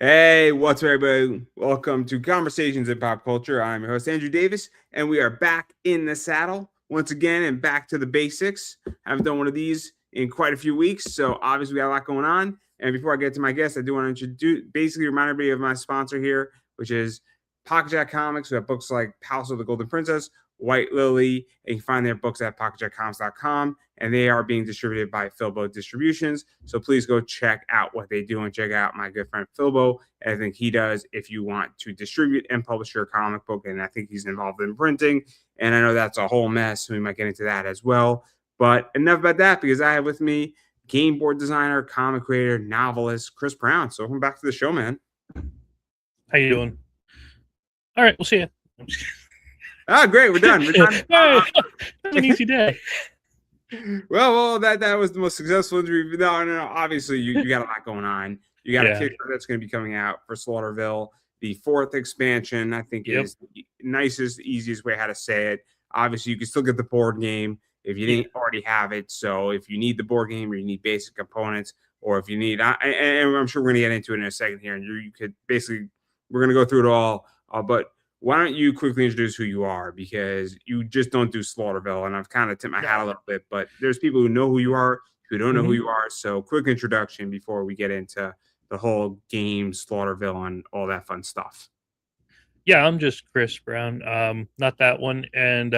Hey, what's up, everybody? Welcome to Conversations in Pop Culture. I'm your host, Andrew Davis, and we are back in the saddle once again and back to the basics. I haven't done one of these in quite a few weeks, so obviously we got a lot going on. And before I get to my guest, I do want to basically remind everybody of my sponsor here, which is Pocket Jack Comics. We have books like House of the Golden Princess, White Lily, and you can find their books at pocketjackcomics.com, and they are being distributed by Philbo Distributions. So please go check out what they do and check out my good friend Philbo. I think he does if you want to distribute and publish your comic book, and I think he's involved in printing. And I know that's a whole mess, so we might get into that as well. But enough about that, because I have with me game board designer, comic creator, novelist Chris Brown. So welcome back to the show, man. How you doing? All right, we'll see you. Great, we're done. We're done. Hey, an easy day. Well, that was the most successful interview. No. Obviously, you got a lot going on. You got a Kickstarter that's going to be coming out for Slaughterville. The 4th expansion, I think, is the nicest, easiest way how to say it. Obviously, you can still get the board game if you didn't already have it. So if you need the board game or you need basic components, or if you need, and I'm sure we're going to get into it in a second here, and you could basically, we're going to go through it all. But why don't you quickly introduce who you are, because you just don't do Slaughterville, and I've kind of tipped my hat a little bit, but there's people who know who you are, who don't know who you are. So quick introduction before we get into the whole game, Slaughterville, and all that fun stuff. Yeah, I'm just Chris Brown. Not that one. And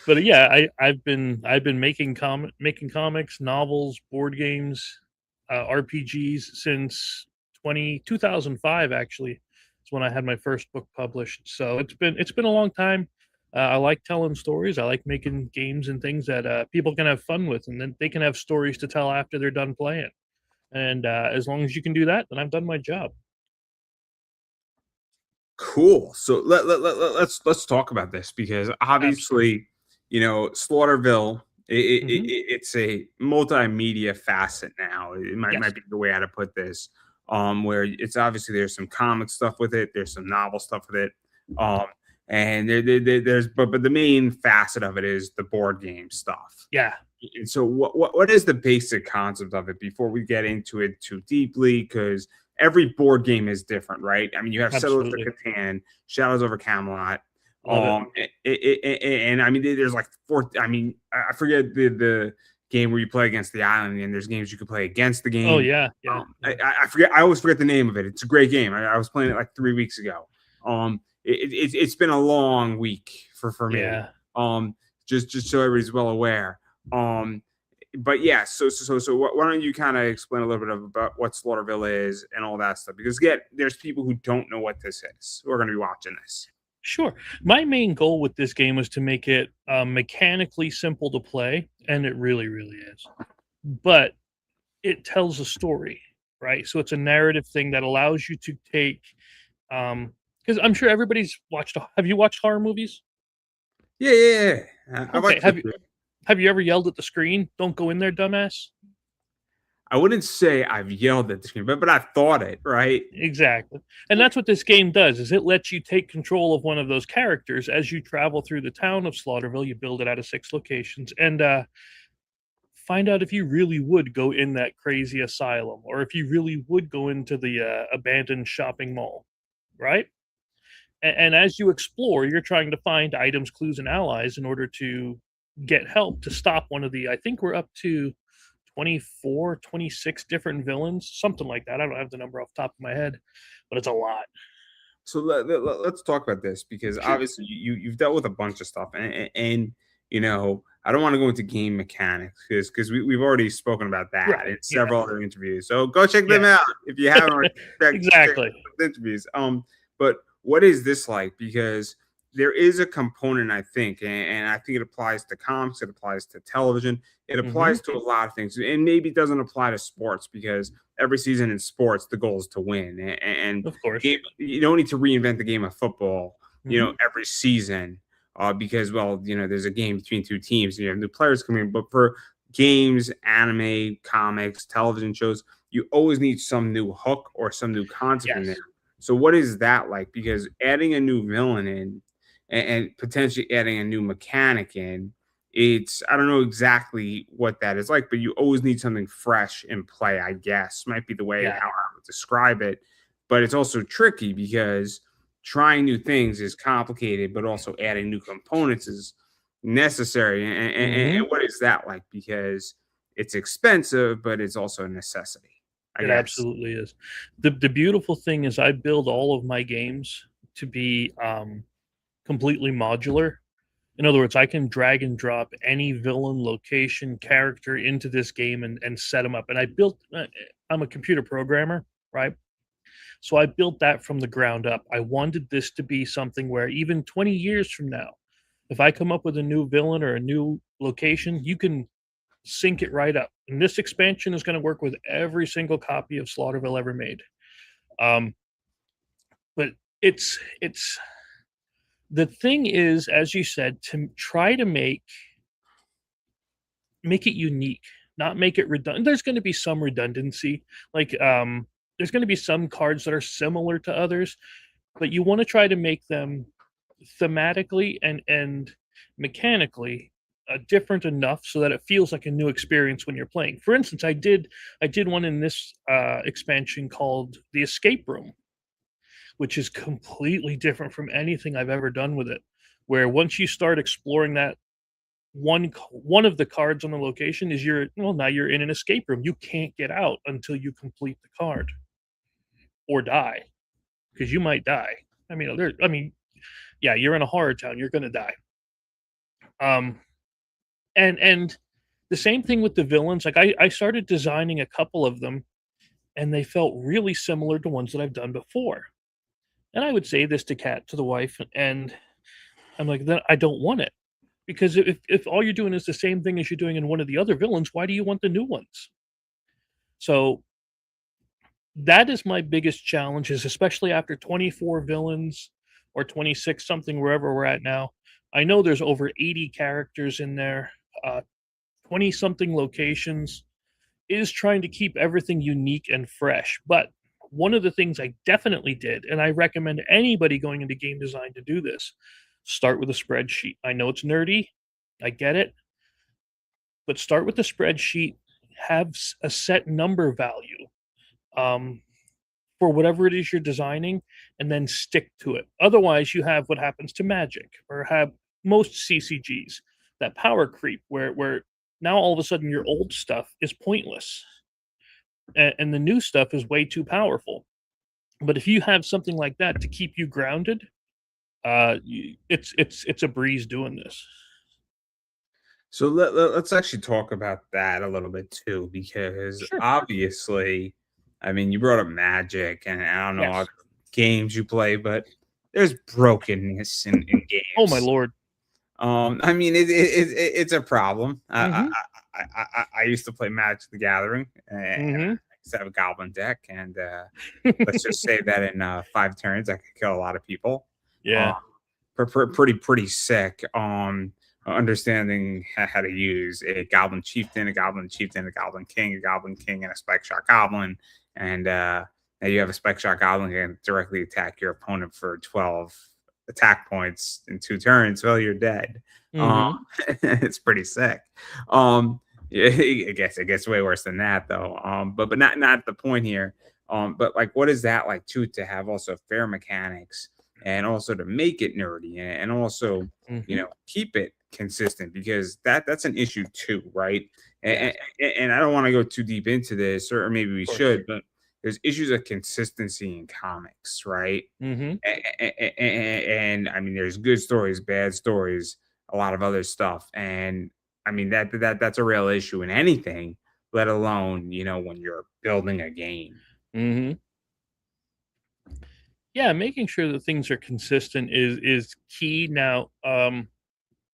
but yeah, I've been making comics, novels, board games, RPGs since 2005. Actually, it's when I had my first book published. So it's been a long time. I like telling stories. I like making games and things that people can have fun with, and then they can have stories to tell after they're done playing. And as long as you can do that, then I've done my job. Cool. So let's talk about this, because obviously, Slaughterville, it's a multimedia facet now. It might be the way how to put this. Where it's obviously there's some comic stuff with it, there's some novel stuff with it, and there's but the main facet of it is the board game stuff. Yeah. And so what is the basic concept of it before we get into it too deeply? Because every board game is different, right? I mean, you have Settlers of Catan, Shadows over Camelot, and I mean, there's like 4. I mean, I forget the game where you play against the island, and there's games you can play against the game. Oh yeah. I forget. I always forget the name of it. It's a great game. I was playing it like 3 weeks ago. It's been a long week for me. Yeah. Just so everybody's well aware. But yeah, so why don't you kind of explain a little bit about what Slaughterville is and all that stuff? Because again, there's people who don't know what this is who are going to be watching this. Sure. My main goal with this game was to make it mechanically simple to play, and it really, really is. But it tells a story, right? So it's a narrative thing that allows you to take, because I'm sure everybody's watched. Have you watched horror movies? Yeah. Okay. Have you ever yelled at the screen? Don't go in there, dumbass. I wouldn't say I've yelled at the screen, but I've thought it, right? Exactly. And that's what this game does, is it lets you take control of one of those characters as you travel through the town of Slaughterville. You build it out of 6 locations, and find out if you really would go in that crazy asylum, or if you really would go into the abandoned shopping mall, right? And as you explore, you're trying to find items, clues, and allies in order to get help to stop one of the, I think we're up to 24, 26 different villains, something like that. I don't have the number off the top of my head, but it's a lot. So let's talk about this, because obviously you've dealt with a bunch of stuff, and I don't want to go into game mechanics, because we've already spoken about that in several other interviews. So go check them out if you haven't. Exactly. Interviews. But what is this like? Because there is a component, I think, and I think it applies to comics, it applies to television, it applies to a lot of things, and maybe it doesn't apply to sports, because every season in sports the goal is to win, and of course you don't need to reinvent the game of football, every season, because there's a game between 2 teams, and you have new players coming in. But for games, anime, comics, television shows, you always need some new hook or some new concept in there. So what is that like? Because adding a new villain in and potentially adding a new mechanic in I don't know exactly what that is like, but you always need something fresh in play, I guess, might be the way Yeah, how I would describe it. But it's also tricky because trying new things is complicated, but also adding new components is necessary. hmm And what is that like? Because it's expensive, but it's also a necessity, I it guess. absolutely is. The beautiful thing is I build all of my games to be completely modular. In other words, I can drag and drop any villain, location, character into this game and set them up. And I'm a computer programmer, right? So I built that from the ground up. I wanted this to be something where even 20 years from now, if I come up with a new villain or a new location, you can sync it right up. And this expansion is going to work with every single copy of Slaughterville ever made. Um, but it's the thing is, as you said, to try to make it unique, not make it redundant. There's going to be some redundancy, like there's going to be some cards that are similar to others, but you want to try to make them thematically and mechanically different enough so that it feels like a new experience when you're playing. For instance, I did one in this expansion called the Escape Room, which is completely different from anything I've ever done with it. Where once you start exploring that one of the cards on the location is now you're in an escape room. You can't get out until you complete the card or die because you might die. Yeah, you're in a horror town. You're gonna die. Um, and the same thing with the villains. Like I started designing a couple of them, and they felt really similar to ones that I've done before. And I would say this to the wife, and I'm like, then I don't want it because if all you're doing is the same thing as you're doing in one of the other villains, why do you want the new ones? So that is my biggest challenge, is especially after 24 villains or 26 something wherever we're at now. I know there's over 80 characters in there, 20 something locations, is trying to keep everything unique and fresh. But one of the things I definitely did, and I recommend anybody going into game design to do this, start with a spreadsheet. I know it's nerdy, I get it, but start with the spreadsheet, have a set number value um, for whatever it is you're designing, and then stick to it. Otherwise, you have what happens to Magic or have most CCGs, that power creep where now all of a sudden your old stuff is pointless and the new stuff is way too powerful. But if you have something like that to keep you grounded, it's a breeze doing this. So let's actually talk about that a little bit too, because Sure. obviously, I mean, you brought up Magic, and I don't know Yes. other games you play, but there's brokenness in Oh my games. lord. I mean, it's a problem. Mhm. I used to play Magic the Gathering, and I Mhm. used to have a Goblin deck, and let's just say that in 5 turns, I could kill a lot of people. Um, Yeah. pretty sick. Understanding how to use a Goblin Chieftain, a Goblin King, and a Spike Shot Goblin, and now you have a Spike Shot Goblin that can directly attack your opponent for 12 attack points in 2 turns. Well, you're dead. Um, Mhm. it's pretty sick. Yeah, it gets way worse than that though. But not the point here. But like, what is that like too, to have also fair mechanics and also to make it nerdy and also Mhm. keep it consistent, because that's an issue too, right? Yes. And I don't want to go too deep into this, or maybe we Of course. should, but there's issues of consistency in comics, right? Mhm. And I mean, there's good stories, bad stories, a lot of other stuff, and I mean that's a real issue in anything, let alone when you're building a game. Mhm. Yeah, making sure that things are consistent is key. Now,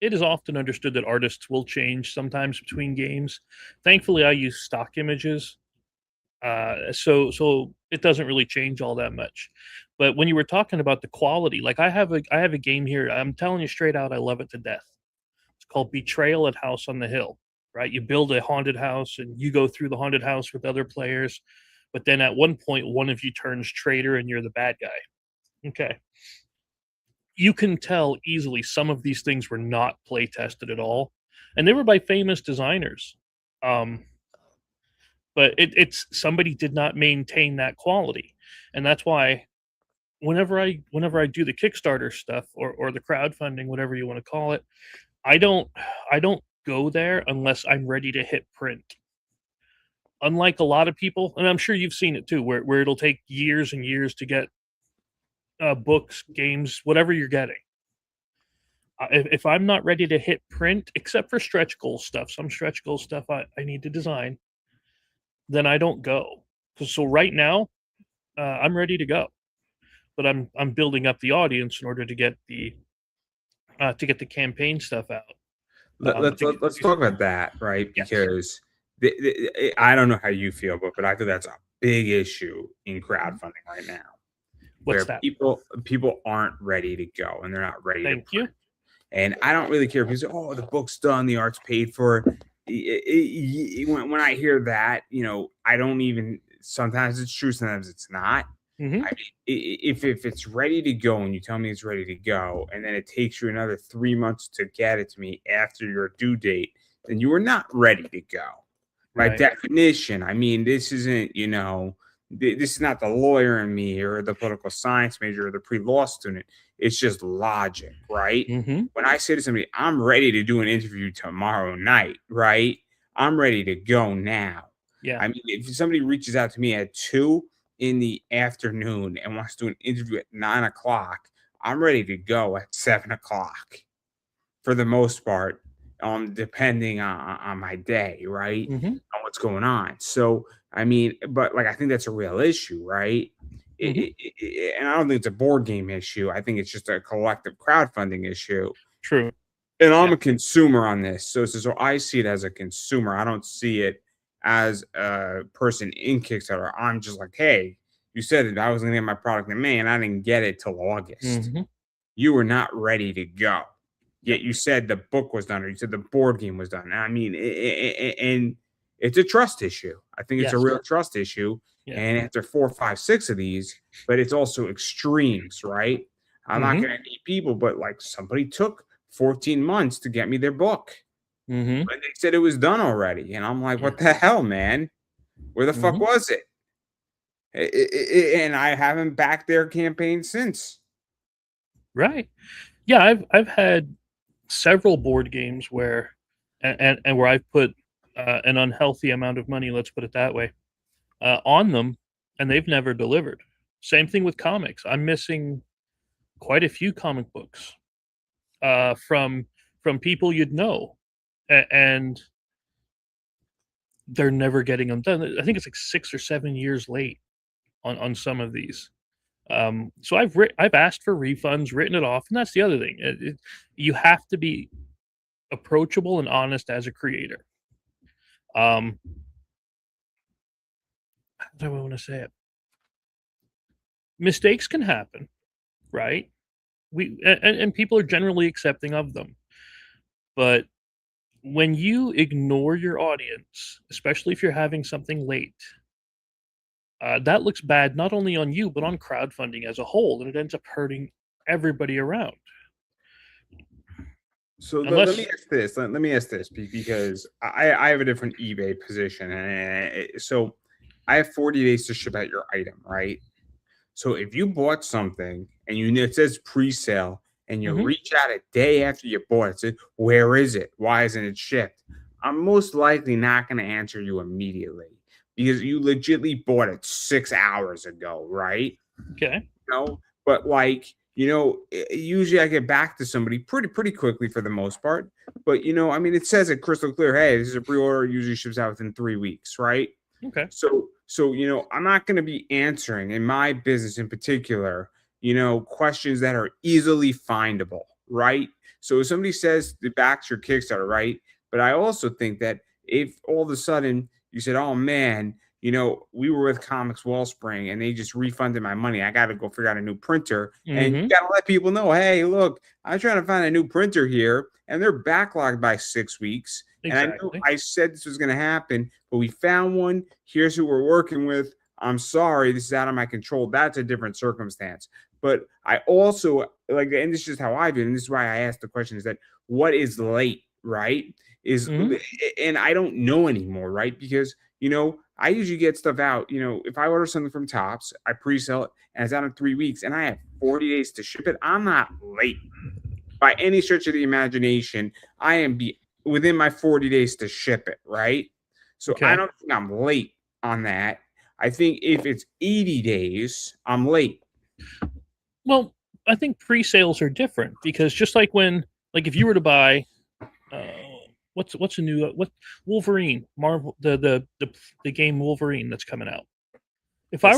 it is often understood that artists will change sometimes between games. Thankfully, I use stock images, so it doesn't really change all that much. But when you were talking about the quality, like I have a game here. I'm telling you straight out, I love it to death. It's called Betrayal at House on the Hill. Right, you build a haunted house and you go through the haunted house with other players, but then at one point, one of you turns traitor and you're the bad guy. Okay, you can tell easily some of these things were not play tested at all. and they were by famous designers. But it's somebody did not maintain that quality, and that's why whenever I do the Kickstarter stuff or the crowdfunding, whatever you want to call it, I don't go there unless I'm ready to hit print. Unlike a lot of people, and I'm sure you've seen it too, where it'll take years and years to get books, games, whatever you're getting. If I'm not ready to hit print, except for stretch goal stuff, some stretch goal stuff I need to design, then I don't go. So right now, I'm ready to go, but I'm building up the audience in order to get the campaign stuff out. Let's talk about that, right? Yes. Because I don't know how you feel, but I think that's a big issue in crowdfunding right now. What's where that? people aren't ready to go and they're not ready Thank to print. you. And I don't really care if you say, "Oh, the book's done, the art's paid for." When I hear that, I don't even. Sometimes it's true, sometimes it's not. Mhm. I mean, if it's ready to go and you tell me it's ready to go, and then it takes you another 3 months to get it to me after your due date, then you are not ready to go. By Right. definition, I mean, this isn't, this is not the lawyer in me or the political science major or the pre-law student. It's just logic, right? Mhm. When I say to somebody, I'm ready to do an interview tomorrow night, right? I'm ready to go now. Yeah. I mean, if somebody reaches out to me at 2 in the afternoon and wants to do an interview at 9 o'clock, I'm ready to go at 7 o'clock for the most part, depending on my day, right? Mhm. On what's going on. So, I mean, but like, I think that's a real issue, right? Mhm. And I don't think it's a board game issue. I think it's just a collective crowdfunding issue. True. And I'm Yeah. a consumer on this. So I see it as a consumer. I don't see it as a person in Kickstarter. I'm just like, hey, you said it. I was going to get my product in May and I didn't get it till August. Mhm. You were not ready to go. Yet Yep. you said the book was done, or you said the board game was done. I mean, and it's a trust issue. I think it's a Yes. real trust issue. Yeah. And after 4, 5, 6 of these, but it's also extremes, right? I'm not Mhm. going to need people, but like somebody took 14 months to get me their book, Mhm. and they said it was done already, and I'm like, Yeah. what the hell, man? Where the fuck Mhm. was it? And I haven't backed their campaign since. Right. Yeah, I've had several board games where and where I've put an unhealthy amount of money, let's put it that way, on them, and they've never delivered. Same thing with comics. I'm missing quite a few comic books from people you'd know, and they're never getting them done. I think it's like 6 or 7 years late on some of these. So I've asked for refunds, written it off, and that's the other thing. You have to be approachable and honest as a creator. How do I want to say it? Mistakes can happen, right? And people are generally accepting of them, but when you ignore your audience, especially if you're having something late, that looks bad not only on you but on crowdfunding as a whole, and it ends up hurting everybody around. So let Unless me ask this. Let me ask this because I have a different eBay position, and so I have 40 days to ship out your item, right? So if you bought something and it says pre-sale, and you Mhm. reach out a day after you bought it, say, where is it? Why isn't it shipped? I'm most likely not going to answer you immediately because you legitimately bought it 6 hours ago, right? Okay. But like, usually I get back to somebody pretty quickly for the most part. But I mean, it says it crystal clear, hey, this is a pre-order, usually ships out within 3 weeks, right? Okay. So I'm not going to be answering in my business in particular, questions that are easily findable, right? So if somebody says the back's your Kickstarter, right? But I also think that if all of a sudden you said, oh man, we were with Comics Wellspring and they just refunded my money. I got to go figure out a new printer. And you Mhm. got to let people know, hey, look, I'm trying to find a new printer here and they're backlogged by 6 weeks. And I knew Exactly. I said this was going to happen, but we found one. Here's who we're working with. I'm sorry, this is out of my control. That's a different circumstance. But I also like, and this is just how I do it, and this is why I asked the question: is that what is late, right? is, Mhm. and I don't know anymore, right? Because I usually get stuff out. If I order something from Tops, I pre-sell it, and it's out in 3 weeks, and I have 40 days to ship it. I'm not late by any stretch of the imagination. I am be within my 40 days to ship it, right? So I Okay. don't think I'm late on that. I think if it's 80 days, I'm late. Well, I think pre-sales are different because just like if you were to buy, uh, what's a new what Wolverine Marvel the game Wolverine that's coming out. Yes. If I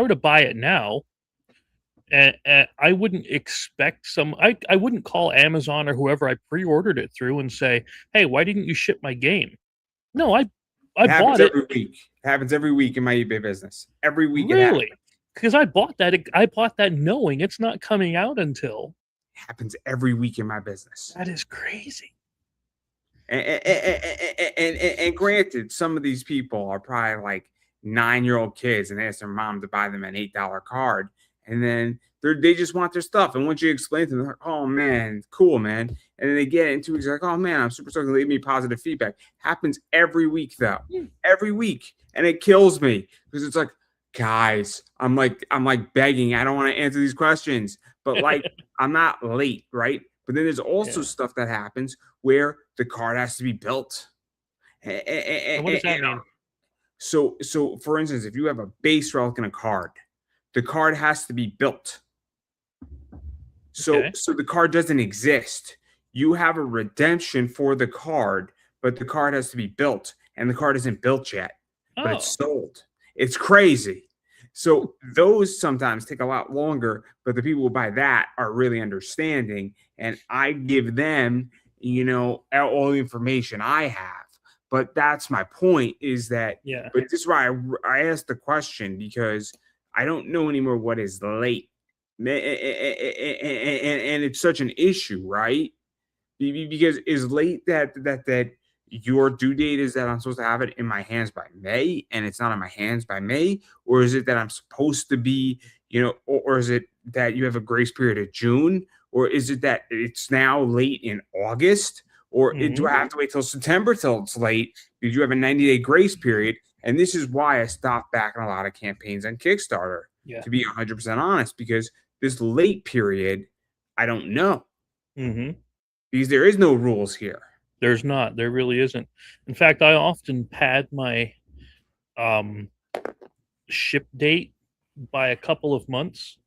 were to buy it now, and I wouldn't expect I wouldn't call Amazon or whoever I pre-ordered it through and say, "Hey, why didn't you ship my game?" No, I It happens bought it. every week. It happens every week in my eBay business. Every week it happens. Really? Because I bought that knowing it's not coming out until. It happens every week in my business. That is crazy. And granted, some of these people are probably like 9-year-old kids, and they ask their mom to buy them an $8 card, and then they just want their stuff. And once you explain to them, they're like, "Oh man, cool, man," and then they get it in 2 weeks, like, "Oh man, I'm super stoked." Leave me positive feedback. Happens every week though, every week, and it kills me because it's like, guys, I'm like begging. I don't want to answer these questions, but like, I'm not late, right? But then there's also Yeah. stuff that happens where the card has to be built. And what does that mean? So for instance, if you have a base relic in a card, the card has to be built. So Okay. so the card doesn't exist. You have a redemption for the card, but the card has to be built, and the card isn't built yet, but it's Oh, sold. It's crazy. So those sometimes take a lot longer, but the people who buy that are really understanding, and I give them, all the information I have. But that's my point is that, yeah. but this is why I asked the question because I don't know anymore what is late. And it's such an issue, right? Because is late that your due date is that I'm supposed to have it in my hands by May and it's not in my hands by May, or is it that I'm supposed to be, or is it that you have a grace period of June, or is it that it's now late in August, or do Mhm. I have to wait till September till it's late because you have a 90-day grace period? And this is why I stopped backing a lot of campaigns on Kickstarter, Yeah. to be 100% honest, because this late period, I don't know Mhm. because there is no rules here. There's not. There really isn't. In fact, I often pad my um ship date by a couple of months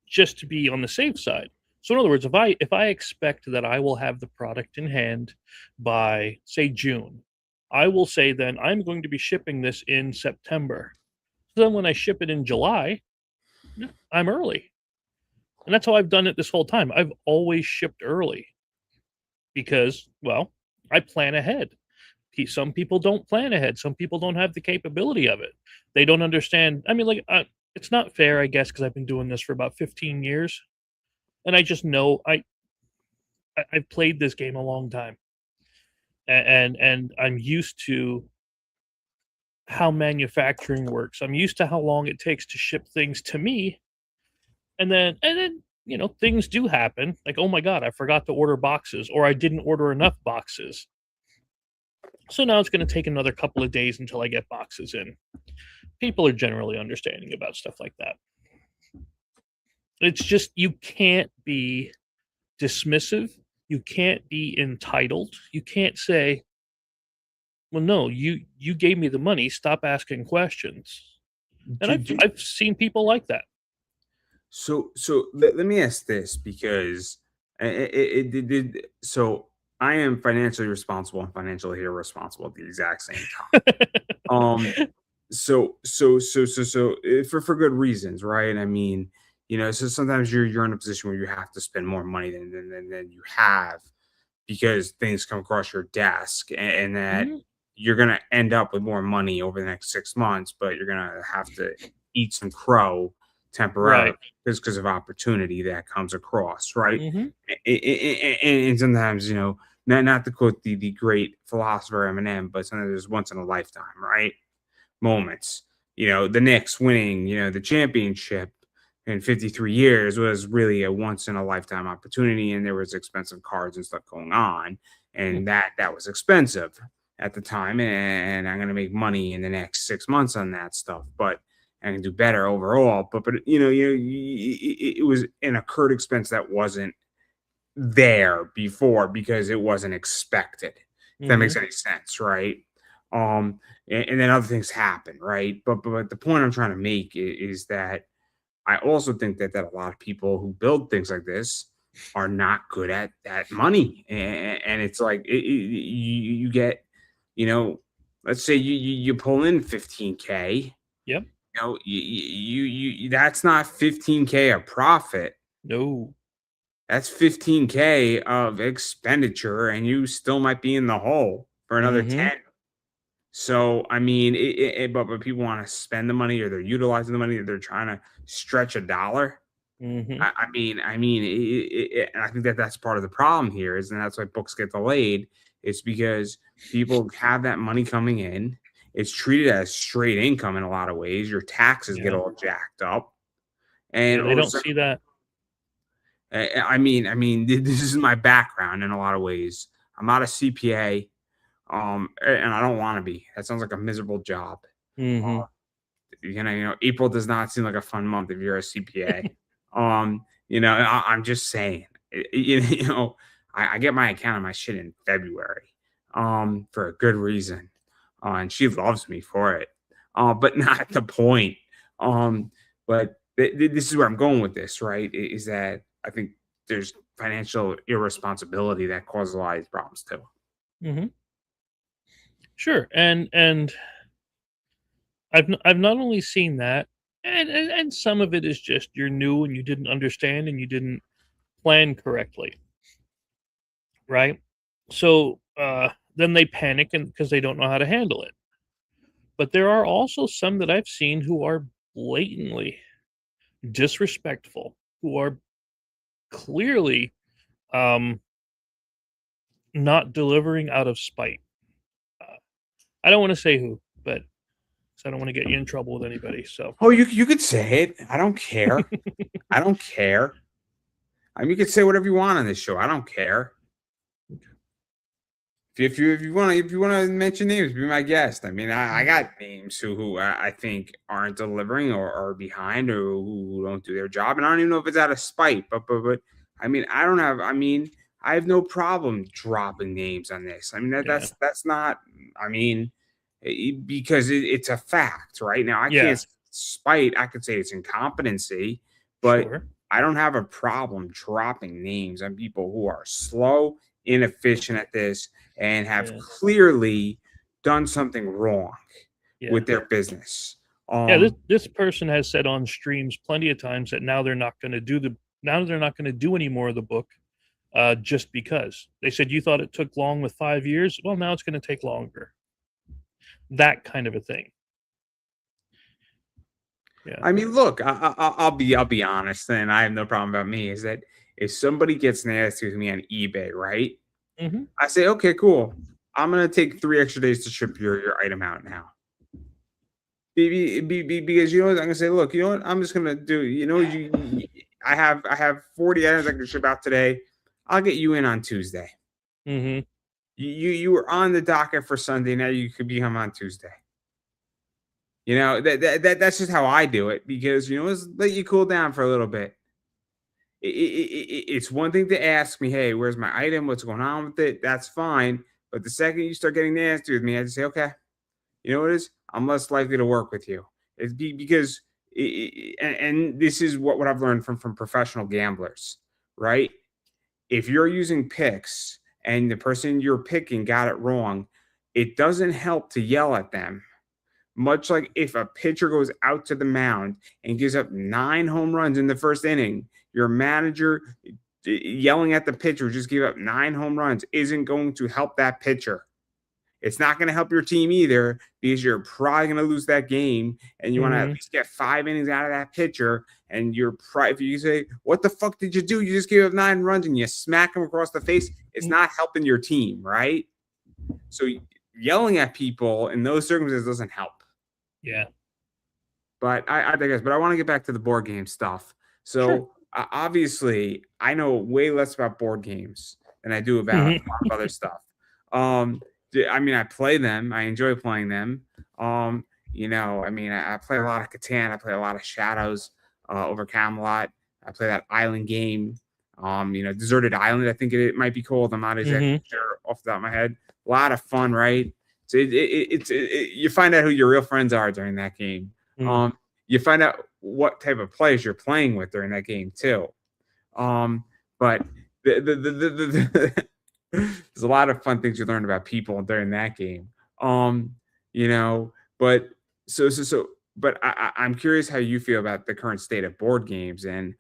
just to be on the safe side. So in other words, if I expect that I will have the product in hand by say June, I will say then I'm going to be shipping this in September. So then when I ship it in July, yeah, I'm early. And that's how I've done it this whole time. I've always shipped early because, well, I plan ahead. Some people don't plan ahead. Some people don't have the capability of it. They don't understand. I mean, it's not fair, I guess, because I've been doing this for about 15 years, and I just know I've played this game a long time, and I'm used to how manufacturing works. I'm used to how long it takes to ship things to me, and then things do happen. Like, oh my god, I forgot to order boxes, or I didn't order enough boxes. So now it's going to take another couple of days until I get boxes in. People are generally understanding about stuff like that. It's just you can't be dismissive. You can't be entitled. You can't say, "Well, no, you gave me the money. Stop asking questions." And Do, I've do, I've seen people like that. so let me ask this because it did. So I am financially responsible and financially irresponsible at the exact same time. For good reasons, right? I mean, so sometimes you're in a position where you have to spend more money than you have because things come across your desk, and that Mhm. you're gonna end up with more money over the next 6 months, but you're gonna have to eat some crow temporarily Right. because of opportunity that comes across, right? Mhm. And sometimes, not to quote the great philosopher Eminem, but sometimes there's once in a lifetime, right? Moments. The Knicks winning, the championship in 53 years was really a once in a lifetime opportunity, and there was expensive cards and stuff going on. and that was expensive at the time, and I'm gonna make money in the next 6 months on that stuff, but I can do better overall. But it was an incurred expense that wasn't there before because it wasn't expected. If that Mm-hmm. makes any sense, right? And then other things happen, right? But the point I'm trying to make is that I also think that a lot of people who build things like this are not good at money, and it's like you get, you know, let's say you pull in 15K, Yep. that's not 15K of profit. No. That's 15K of expenditure, and you still might be in the hole for another Mm-hmm. 10. So, I mean, but people want to spend the money, or they're utilizing the money, or they're trying to stretch a dollar. Mm-hmm. And I think that that's part of the problem here is, and that's why books get delayed. It's because people have that money coming in. It's treated as straight income in a lot of ways. Your taxes get Yeah. all jacked up, and Yeah. They all of a don't sudden, see that. this is my background in a lot of ways. I'm not a CPA, and I don't want to be. That sounds like a miserable job. Mm-hmm. Uh, April does not seem like a fun month if you're a CPA. I'm just saying. I get my account of my shit in February, for a good reason, and she loves me for it. But not the point. But this is where I'm going with this, right? Is that I think there's financial irresponsibility that causes a lot of these problems too. Mm-hmm. Sure. And I've not only seen that, and some of it is just you're new and you didn't understand and you didn't plan correctly, right? So then they panic and because they don't know how to handle it. But there are also some that I've seen who are blatantly disrespectful, who are clearly um, not delivering out of spite. Uh, I don't want to say who, but 'cause I don't want to get you in trouble with anybody. So, Oh, you could say it. I don't care. I don't care. I mean, you can say whatever you want on this show. I don't care. If you want to mention names, be my guest. I mean, I got names who I think aren't delivering, or are behind, or who don't do their job, and I don't even know if it's out of spite. But I mean, I don't have. I mean, I have no problem dropping names on this. I mean, yeah, that's not. I mean, because it's a fact, right? Now I yeah, can't spite. I could say it's incompetency, but sure, I don't have a problem dropping names on people who are slow, inefficient at this, and have yeah, clearly done something wrong yeah. with their business. Yeah, this Um, this person has said on streams plenty of times that now they're not going to do any more of the book, just because they said you thought it took long with 5 years. Well, now it's going to take longer. That kind of a thing. Yeah. I mean, look, I'll be honest, and I have no problem about me. Is that if somebody gets nasty with me on eBay, right? Hmm. I say, okay, cool. I'm gonna take 3 extra days to ship your item out now. Because you know what, I'm gonna say, look, you know what, I'm just gonna do. I have 40 items I can ship out today. I'll get you in on Tuesday. Hmm. You were on the docket for Sunday. Now you could be home on Tuesday. That's just how I do it, because let's let you cool down for a little bit. It's one thing to ask me, hey, where's my item? What's going on with it? That's fine. But the second you start getting nasty with me, I just say, okay, you know what it is? I'm less likely to work with you. Because, and this is what I've learned from professional gamblers, right? If you're using picks and the person you're picking got it wrong, it doesn't help to yell at them. Much like if a pitcher goes out to the mound and gives up 9 home runs in the first inning, your manager yelling at the pitcher who just gave up 9 home runs isn't going to help that pitcher. It's not going to help your team either, because you're probably going to lose that game, and you want to at Hmm. least get 5 innings out of that pitcher. And if you say, "What the fuck did you do? You just gave up 9 runs," and you smack him across the face, it's not helping your team, right? So yelling at people in those circumstances doesn't help. Yeah. But I digress. But I want to get back to the board game stuff. Sure. So obviously, I know way less about board games than I do about a lot of other stuff. I mean, I play them. I enjoy playing them. I mean, I play a lot of Catan. I play a lot of Shadows over Camelot. I play that island game. Deserted Island, I think it might be called. I'm not exactly sure off the top of my head. A lot of fun, right? So you find out who your real friends are during that game. You find out what type of players you're playing with during that game too. But there's a lot of fun things you learn about people during that game. But but I'm curious how you feel about the current state of board games and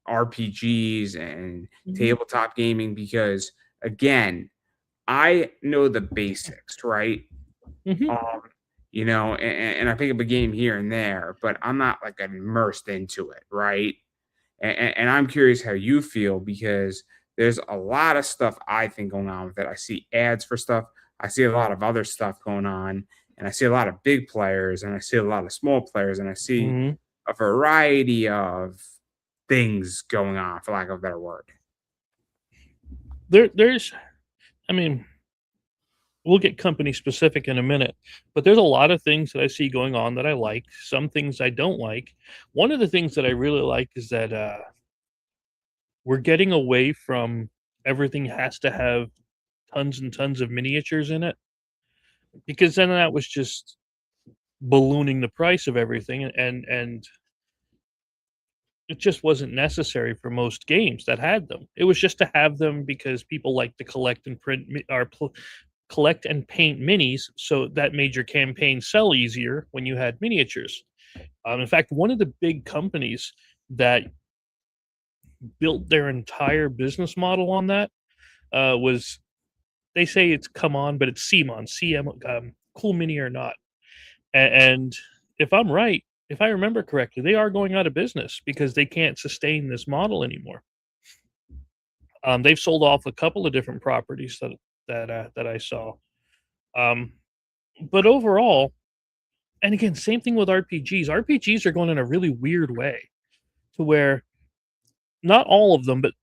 RPGs and tabletop gaming, because again, I know the basics, right? And I pick up a game here and there, but I'm not like immersed into it, right? And I'm curious how you feel, because there's a lot of stuff I think going on with it. I see ads for stuff. I see a lot of other stuff going on, and I see a lot of big players, and I see a lot of small players, and I see a variety of things going on, for lack of a better word. I mean, we'll get company specific in a minute, but there's a lot of things that I see going on that I like. Some things I don't like. One of the things that I really like is that we're getting away from everything has to have tons and tons of miniatures in it, because then that was just ballooning the price of everything, and it just wasn't necessary for most games that had them. It was just to have them because people like to collect and collect and paint minis, so that made your campaign sell easier when you had miniatures. In fact, one of the big companies that built their entire business model on that was, they say it's Come On, but it's CMON, Cool Mini or Not. And if I'm right, if I remember correctly, they are going out of business because they can't sustain this model anymore. They've sold off a couple of different properties that I saw. But overall, and again, same thing with RPGs. RPGs are going in a really weird way, to where not all of them, but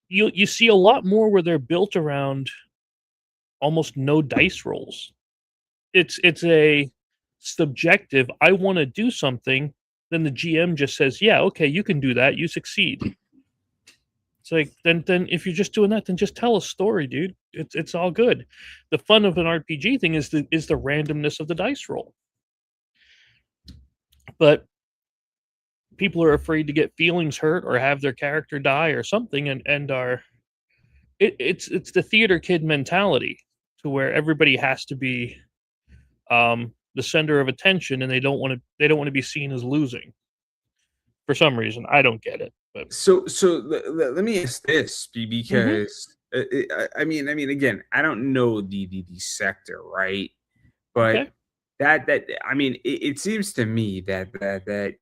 you see a lot more where they're built around almost no dice rolls. It's a subjective, I want to do something, then the GM just says, yeah, okay, you can do that, you succeed. It's like, then if you're just doing that, then just tell a story, dude. It's all good. The fun of an RPG thing is the randomness of the dice roll. But people are afraid to get feelings hurt or have their character die or something, and it's the theater kid mentality, to where everybody has to be the center of attention, and they don't want to be seen as losing for some reason. I don't get it. But So let me ask this, because I mean, again, I don't know the sector, right? But okay. that I mean, it seems to me that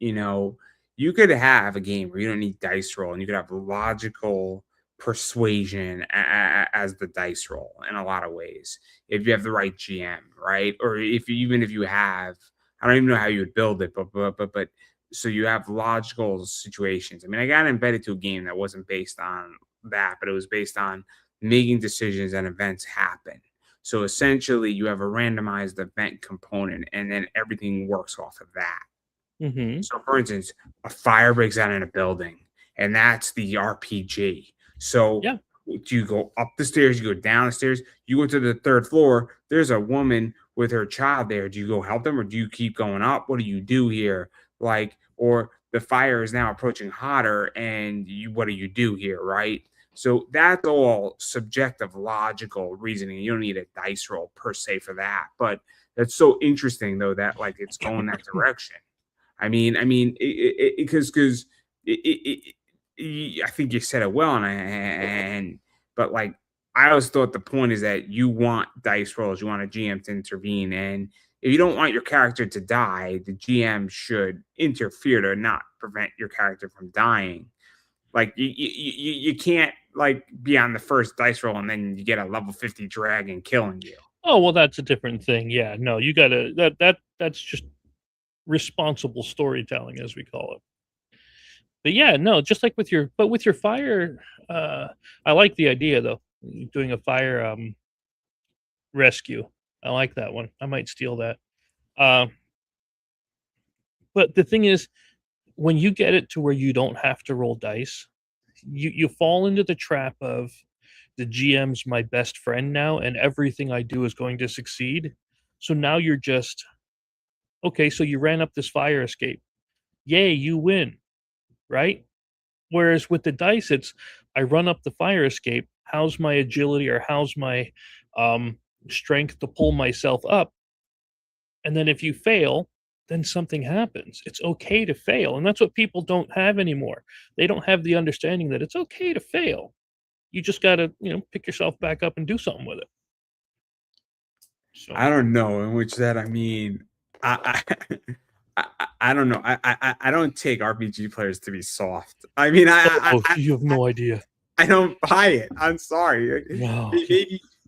you could have a game where you don't need dice roll, and you could have logical persuasion as the dice roll in a lot of ways, if you have the right GM, right? Or even if you have, I don't even know how you would build it, but so you have logical situations. I mean, I got embedded to a game that wasn't based on that, but it was based on making decisions and events happen. So essentially, you have a randomized event component, and then everything works off of that. So, for instance, a fire breaks out in a building, and that's the RPG. So, Yeah. do you go up the stairs? You go down the stairs? You go to the third floor. There's a woman with her child there. Do you go help them, or do you keep going up? What do you do here? Or the fire is now approaching hotter, and what do you do here, right? So that's all subjective, logical reasoning. You don't need a dice roll per se for that. But that's so interesting, though, that it's going that direction. I mean, because I think you said it well, but I always thought the point is that you want dice rolls, you want a GM to intervene, and if you don't want your character to die, the GM should interfere to not prevent your character from dying. You can't be on the first dice roll and then you get a level 50 dragon killing you. Oh, well, that's a different thing. Yeah, no, you gotta that's just responsible storytelling, as we call it. But yeah, no, just like with your fire, I like the idea though. doing a fire rescue. I like that one. I might steal that. But the thing is, when you get it to where you don't have to roll dice, you fall into the trap of the GM's my best friend now, and everything I do is going to succeed. So now you're just okay. So you ran up this fire escape. Yay, you win, right? Whereas with the dice, it's I run up the fire escape. How's my agility or how's my strength to pull myself up? And then if you fail, then something happens. It's okay to fail. And that's what people don't have anymore. They don't have the understanding that it's okay to fail. You just got to, pick yourself back up and do something with it. So I don't know in which that I mean, I I don't know. I don't take RPG players to be soft. I mean, you have no idea. I don't buy it. I'm sorry. No.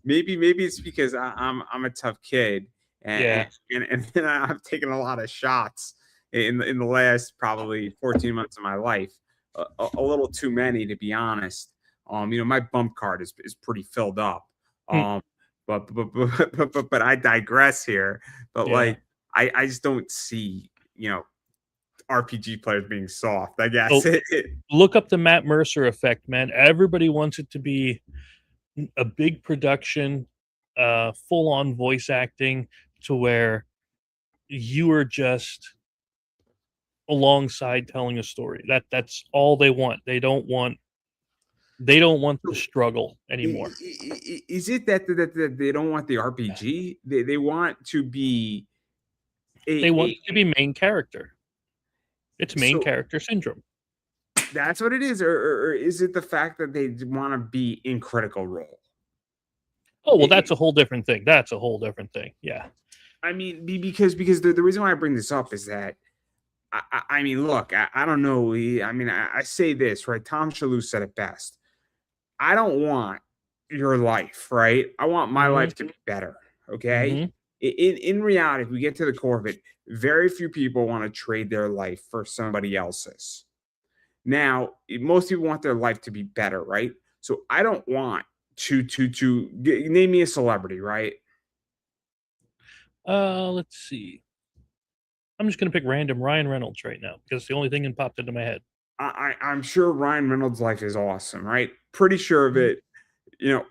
Maybe it's because I'm a tough kid, Yeah. and I've taken a lot of shots in the last probably 14 months of my life, a little too many to be honest. My bump card is pretty filled up. But I digress here. But Yeah. like I just don't see RPG players being soft. I guess. Oh, look up the Matt Mercer effect, man. Everybody wants it to be a big production, full on voice acting to where you are just alongside telling a story. That's all they want. They don't want the struggle anymore. Is it that they don't want the RPG? They want to be. They want to be main character. It's main character syndrome. That's what it is, or is it the fact that they want to be in Critical Role? Oh well, that's a whole different thing. That's a whole different thing. Yeah. I mean, because the reason why I bring this up is that I mean, look, I don't know. I say this right. Tom Shalhoub said it best. I don't want your life, right? I want my life to be better. Okay. In reality, if we get to the core of it, very few people want to trade their life for somebody else's. Now, most people want their life to be better, right? So I don't want to name me a celebrity, right? Let's see. I'm just gonna pick random Ryan Reynolds right now because it's the only thing that popped into my head. I'm sure Ryan Reynolds' life is awesome, right? Pretty sure of it.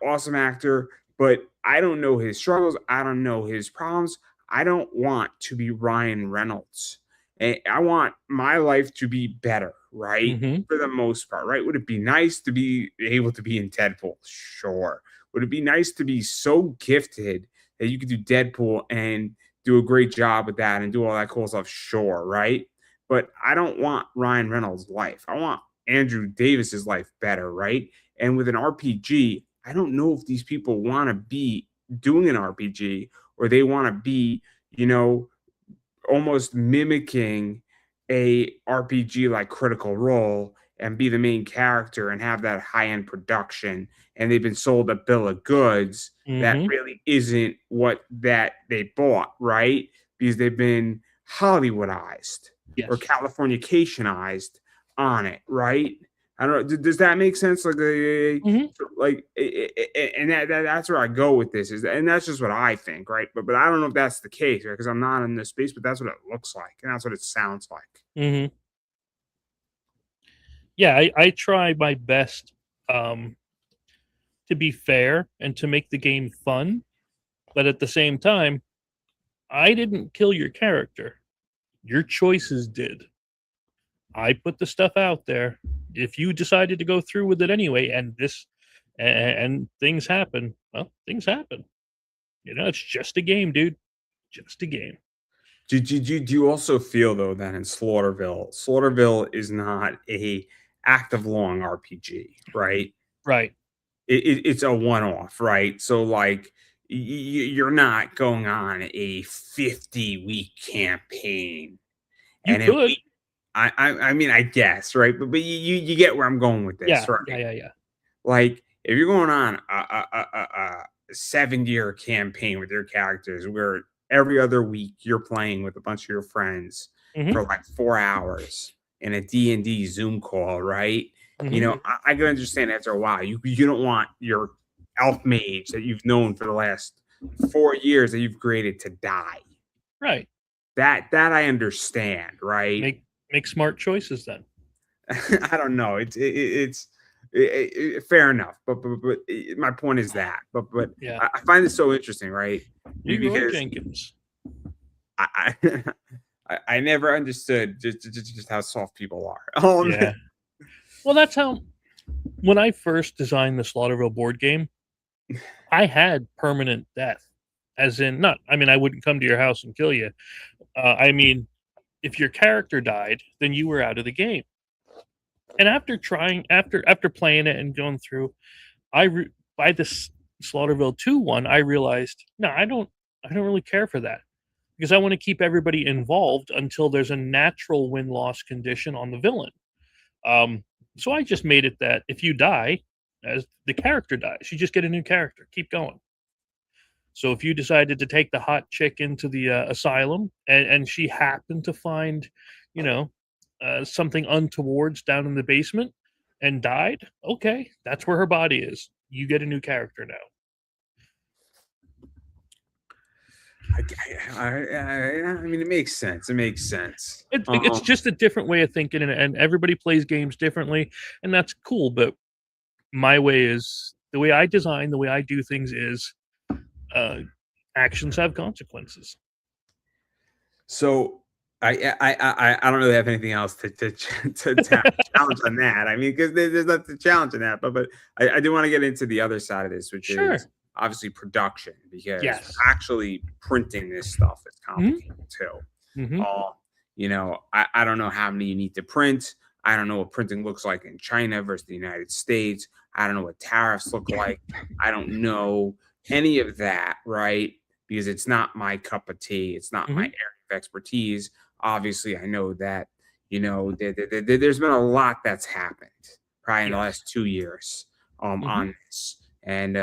Awesome actor, but I don't know his struggles. I don't know his problems. I don't want to be Ryan Reynolds. And I want my life to be better, right? For the most part, right? Would it be nice to be able to be in Deadpool? Sure. Would it be nice to be so gifted that you could do Deadpool and do a great job with that and do all that cool stuff? Sure, right? But I don't want Ryan Reynolds' life. I want Andrew Davis's life better, right? And with an RPG, I don't know if these people want to be doing an RPG or they want to be, almost mimicking a RPG like Critical Role and be the main character and have that high-end production. And they've been sold a bill of goods that really isn't what that they bought, right? Because they've been Hollywoodized or Californicationized on it, right? I don't know. Does that make sense? Like, and that's where I go with this and that's just what I think, right? But I don't know if that's the case, right? Because I'm not in this space, but that's what it looks like, and that's what it sounds like. Yeah, I try my best to be fair and to make the game fun, but at the same time, I didn't kill your character. Your choices did. I put the stuff out there. If you decided to go through with it anyway, and things happen, well, things happen. It's just a game, dude. Just a game. Do you also feel though that in Slaughterville is not a active long RPG, right? Right. It's a one-off, right? So like you're not going on a 50-week campaign. You could. I mean, I guess, right? But you get where I'm going with this, right? Yeah. Like if you're going on a 7-year campaign with your characters where every other week you're playing with a bunch of your friends for like 4 hours in a D&D Zoom call, right? I can understand after a while you don't want your elf mage that you've known for the last 4 years that you've created to die. Right. That I understand, right? Make smart choices then. I don't know. Fair enough, but my point is that. But Yeah. I find it so interesting, right? Leroy Because Jenkins. I I never understood just how soft people are. Yeah. Well, that's how. When I first designed the Slaughterville board game, I had permanent death, as in not. I mean, I wouldn't come to your house and kill you. I mean, if your character died, then you were out of the game. And after playing it and going through, by this Slaughterville 2 one, I realized no, I don't really care for that because I want to keep everybody involved until there's a natural win loss condition on the villain. So I just made it that if you die, as the character dies, you just get a new character. Keep going. So if you decided to take the hot chick into the asylum and she happened to find, you know, something untowards down in the basement and died, okay, that's where her body is. You get a new character now. I mean, it makes sense. It makes sense. It's just a different way of thinking, and everybody plays games differently, and that's cool. But my way is the way I design, the way I do things is actions have consequences. So I don't really have anything else to challenge on that. I mean, because there's nothing to challenge on that. But I do want to get into the other side of this, which Sure. is obviously production, because Yes. actually printing this stuff is complicated too. Mhm. You know, I don't know how many you need to print. I don't know what printing looks like in China versus the United States. I don't know what tariffs look like. I don't know any of that, right? Because it's not my cup of tea. It's not my area of expertise. Obviously, I know that, you know, there's been a lot that's happened probably in the last 2 years on this. And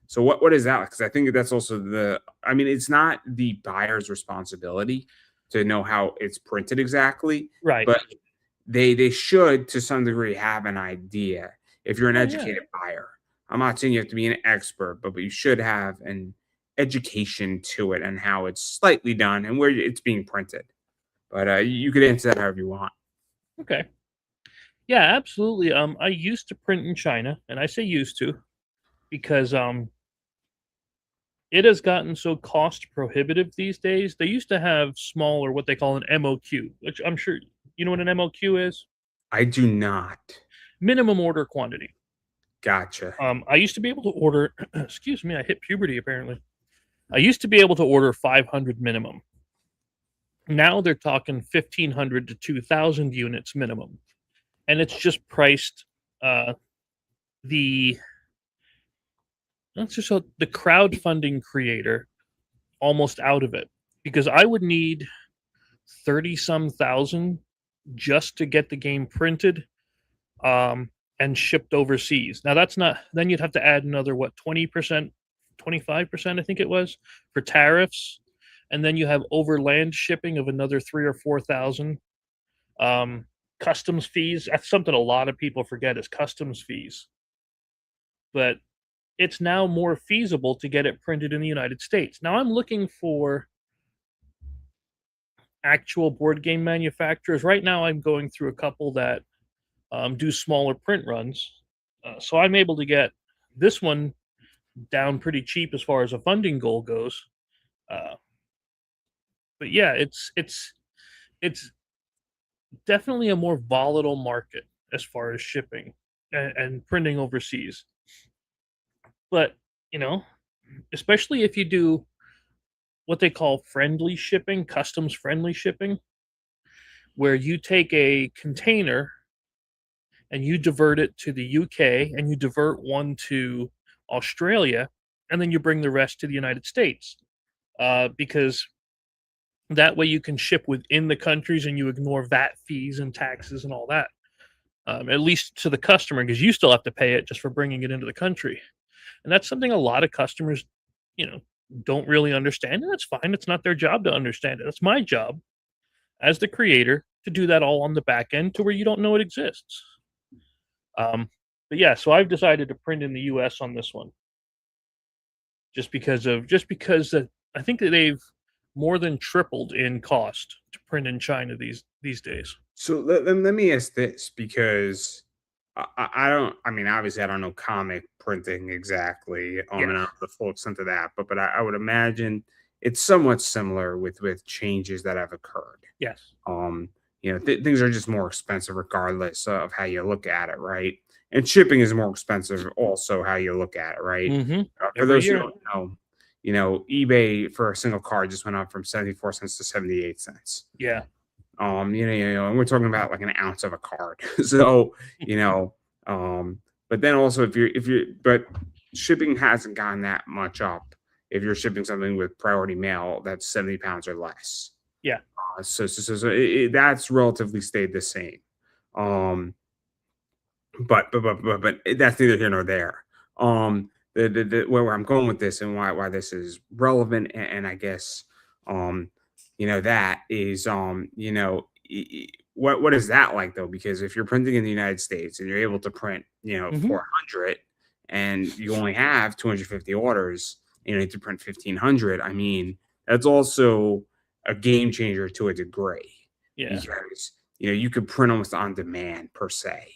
so what is that like? Because I think that's also I mean, it's not the buyer's responsibility to know how it's printed exactly, Right. but they should to some degree have an idea if you're an Oh, yeah. educated buyer. I'm not saying you have to be an expert, but you should have an education to it and how it's slightly done and where it's being printed. But you could answer that however you want. Okay. Yeah, absolutely. I used to print in China, and I say used to because it has gotten so cost prohibitive these days. They used to have smaller, what they call an MOQ, which I'm sure you know what an MOQ is? I do not. Minimum order quantity. Gotcha. I used to be able to order, excuse me, I hit puberty apparently. I used to be able to order 500 minimum. Now they're talking 1,500 to 2,000 units minimum. And it's just priced the crowdfunding creator almost out of it, because I would need 30 some thousand just to get the game printed and shipped overseas. Now that's not, then you'd have to add another 20%, 25% I think it was for tariffs, and then you have overland shipping of another 3 or 4,000. Customs fees, that's something a lot of people forget, is customs fees. But it's now more feasible to get it printed in the United States. Now I'm looking for actual board game manufacturers. Right now I'm going through a couple that do smaller print runs. So I'm able to get this one down pretty cheap as far as a funding goal goes. But yeah, it's definitely a more volatile market as far as shipping and printing overseas. But, you know, especially if you do what they call friendly shipping, customs friendly shipping, where you take a container and you divert it to the UK and you divert one to Australia, and then you bring the rest to the United States. Because that way you can ship within the countries and you ignore VAT fees and taxes and all that. At least to the customer, because you still have to pay it just for bringing it into the country. And that's something a lot of customers, you know, don't really understand. And that's fine. It's not their job to understand it. It's my job as the creator to do that all on the back end to where you don't know it exists. But yeah, so I've decided to print in the US on this one. just because that I think that they've more than tripled in cost to print in China these days. So let me ask this because I don't. I mean, obviously, I don't know comic printing exactly. Yeah. And I don't know the full extent of that, but I would imagine it's somewhat similar with changes that have occurred. Yes. Um, things are just more expensive regardless of how you look at it, right? And shipping is more expensive also how you look at it, right? Mm-hmm. For Every those who year. don't know, eBay for a single card just went up from 74 cents to 78 cents. Yeah. And we're talking about like an ounce of a card. So, but then also but shipping hasn't gone that much up. If you're shipping something with priority mail, that's 70 pounds or less. Yeah. That's relatively stayed the same. But that's neither here nor there. Where I'm going with this and why this is relevant, and I guess, that is, what is that like though? Because if you're printing in the United States and you're able to print, Mm-hmm. 400, and you only have 250 orders, and you need to print 1,500. I mean, that's also a game changer to a degree. Yeah. Because you could print almost on demand per se.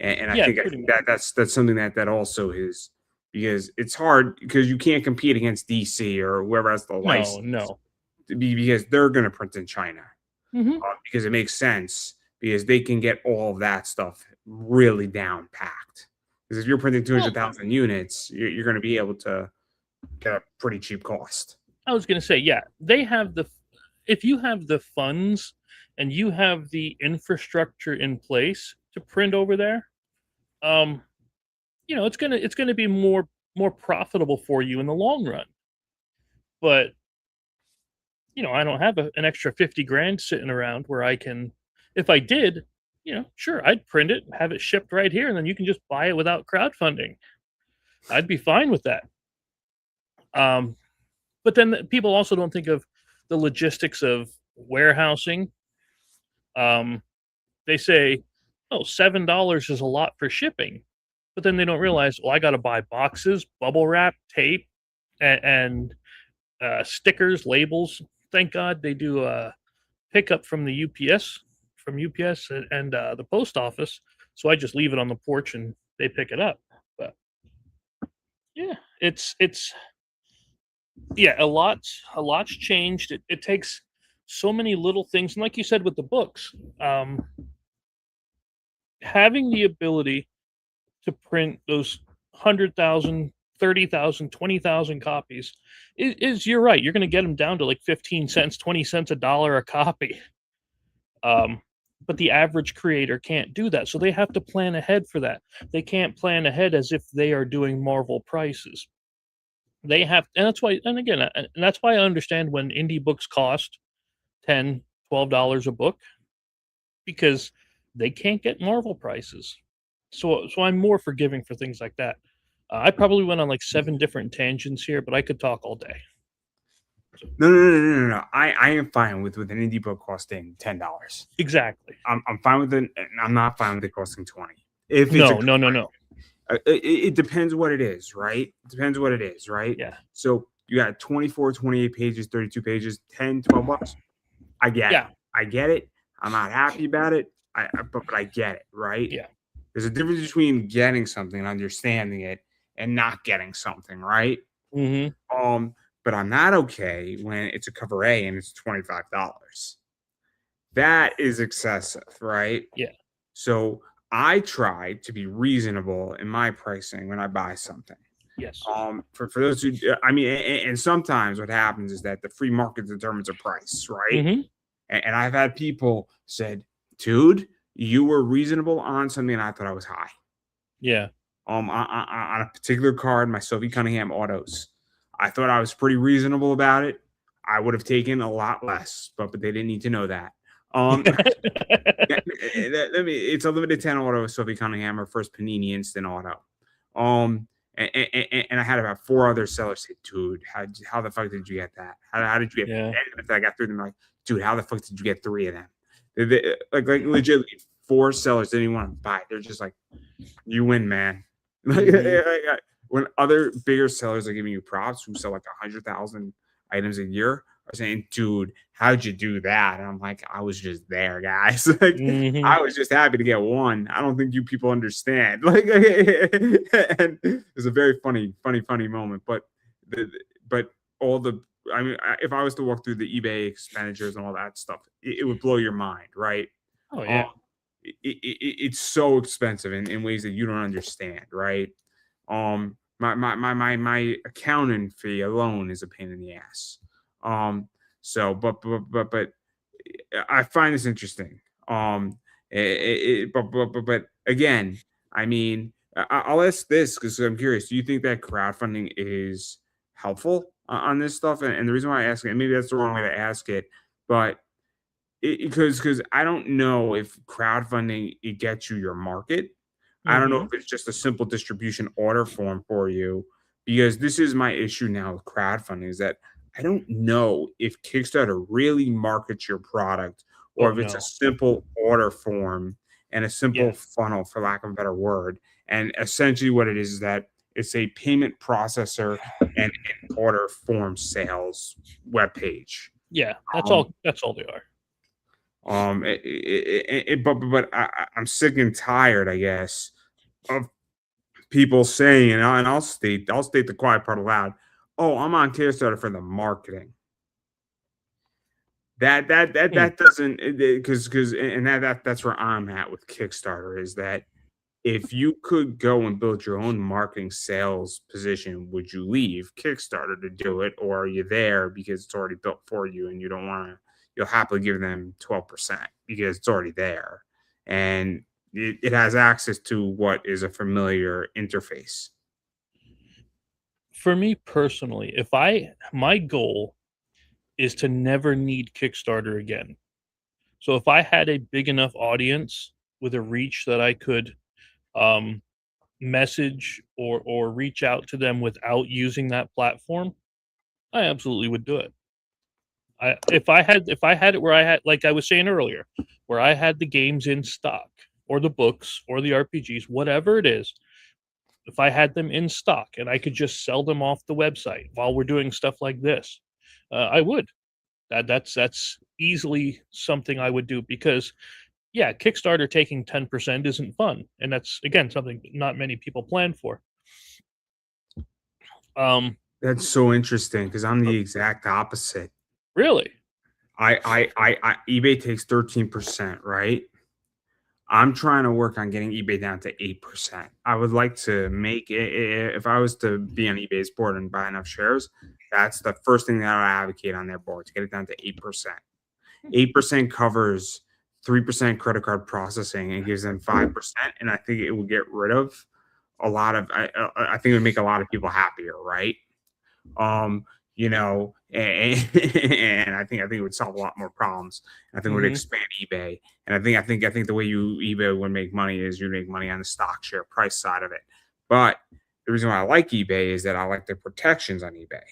And I Yeah, think pretty much. that's something that also is, because it's hard because you can't compete against DC or whoever has the license No. because they're going to print in China, Mm-hmm. because it makes sense because they can get all of that stuff really down packed. Because if you're printing 200,000 units, you're going to be able to get a pretty cheap cost. I was going to say, yeah, if you have the funds and you have the infrastructure in place to print over there, it's gonna be more profitable for you in the long run. But I don't have an extra 50 grand sitting around where I can, if I did, sure, I'd print it, have it shipped right here, and then you can just buy it without crowdfunding. I'd be fine with that. But then people also don't think of the logistics of warehousing. They say, oh, $7 is a lot for shipping. But then they don't realize, I got to buy boxes, bubble wrap, tape, and stickers, labels. Thank God they do pickup from the UPS, and the post office. So I just leave it on the porch and they pick it up. But yeah, it's a lot's changed. It takes so many little things, and like you said with the books, having the ability to print those 100,000, 30,000, 20,000 copies is you're right. You're going to get them down to like 15 cents, 20 cents, $1 a copy. But the average creator can't do that. So they have to plan ahead for that. They can't plan ahead as if they are doing Marvel prices. They have, and that's why, and again, and that's why I understand when indie books cost $10, $12 a book, because they can't get Marvel prices. So I'm more forgiving for things like that. I probably went on like 7 different tangents here, but I could talk all day. No. I am fine with an indie book costing $10. Exactly. I'm fine with it, and I'm not fine with it costing 20. No. It depends what it is, right? It depends what it is, right? Yeah. So you got 24, 28 pages, 32 pages, 10, 12 bucks. I get it. I get it. I'm not happy about it. But I get it, right? Yeah. There's a difference between getting something and understanding it and not getting something, right? Mm-hmm. But I'm not okay when it's a cover A and it's $25. That is excessive, right? Yeah. So I try to be reasonable in my pricing when I buy something. Yes. For those who, I mean, and sometimes what happens is that the free market determines a price, right? Mm-hmm. And I've had people said, dude, you were reasonable on something and I thought I was high. Yeah. On a particular card, my Sophie Cunningham autos, I thought I was pretty reasonable about it. I would have taken a lot less, but they didn't need to know that. It's a limited 10 auto, Sophie Cunningham, her first Panini Instant auto. And I had about 4 other sellers say, dude, how the fuck did you get that? How did you get that? And I got through them like, dude, how the fuck did you get 3 of them? Like legitimately 4 sellers didn't even want to buy it. They're just like, you win, man. Mm-hmm. when other bigger sellers are giving you props who sell like 100,000 items a year are saying, dude, how'd you do that? And I'm like, I was just there, guys. Like, Mhm. I was just happy to get one. I don't think you people understand. Like, and it's a very funny moment. But but all the, I mean, if I was to walk through the eBay expenditures and all that stuff, it would blow your mind, right? Oh, Um, yeah. it's so expensive in ways that you don't understand, right? My accounting fee alone is a pain in the ass. Um, so but I find this interesting. But again, I mean, I'll ask this because I'm curious. Do you think that crowdfunding is helpful on this stuff? And the reason why I ask it, and maybe that's the wrong way to ask it, but because I don't know if crowdfunding it gets you your market. I don't know Mhm. if it's just a simple distribution order form for you, because this is my issue now with crowdfunding is that I don't know if Kickstarter really markets your product or Oh, if it's a no. simple order form and a simple Yeah. funnel, for lack of a better word. And essentially, what it is that it's a payment processor and an order form sales web page. Yeah. Um, That's all they are. but I'm sick and tired, I guess, of people saying, and I'll state the quiet part aloud. Oh, I'm on Kickstarter for the marketing. Hmm. That doesn't, because and that's where I'm at with Kickstarter is that if you could go and build your own marketing sales position, would you leave Kickstarter to do it, or are you there because it's already built for you and you don't want to? You'll happily give them 12% because it's already there, and it has access to what is a familiar interface. For me personally, if my goal is to never need Kickstarter again. So if I had a big enough audience with a reach that I could um, message or reach out to them without using that platform, I absolutely would do it. If I had it where I had, like I was saying earlier, where I had the games in stock or the books or the RPGs, whatever it is, if I had them in stock and I could just sell them off the website while we're doing stuff like this, I would. That's easily something I would do because yeah, Kickstarter taking 10% isn't fun, and that's again something not many people plan for. Um, That's so interesting because I'm the exact opposite. really? eBay takes 13%, right? I'm trying to work on getting eBay down to 8%. I would like to make it, if I was to be on eBay's board and buy enough shares, that's the first thing that I would advocate on their board to get it down to 8%. 8% covers 3% credit card processing and gives them 5%. And I think it will get rid of a lot of, I think it would make a lot of people happier, right? um and I think it would solve a lot more problems. I think it would Hmm. expand eBay, and I think the way you eBay would make money is you make money on the stock share price side of it. But the reason why I like eBay is that I like the protections on eBay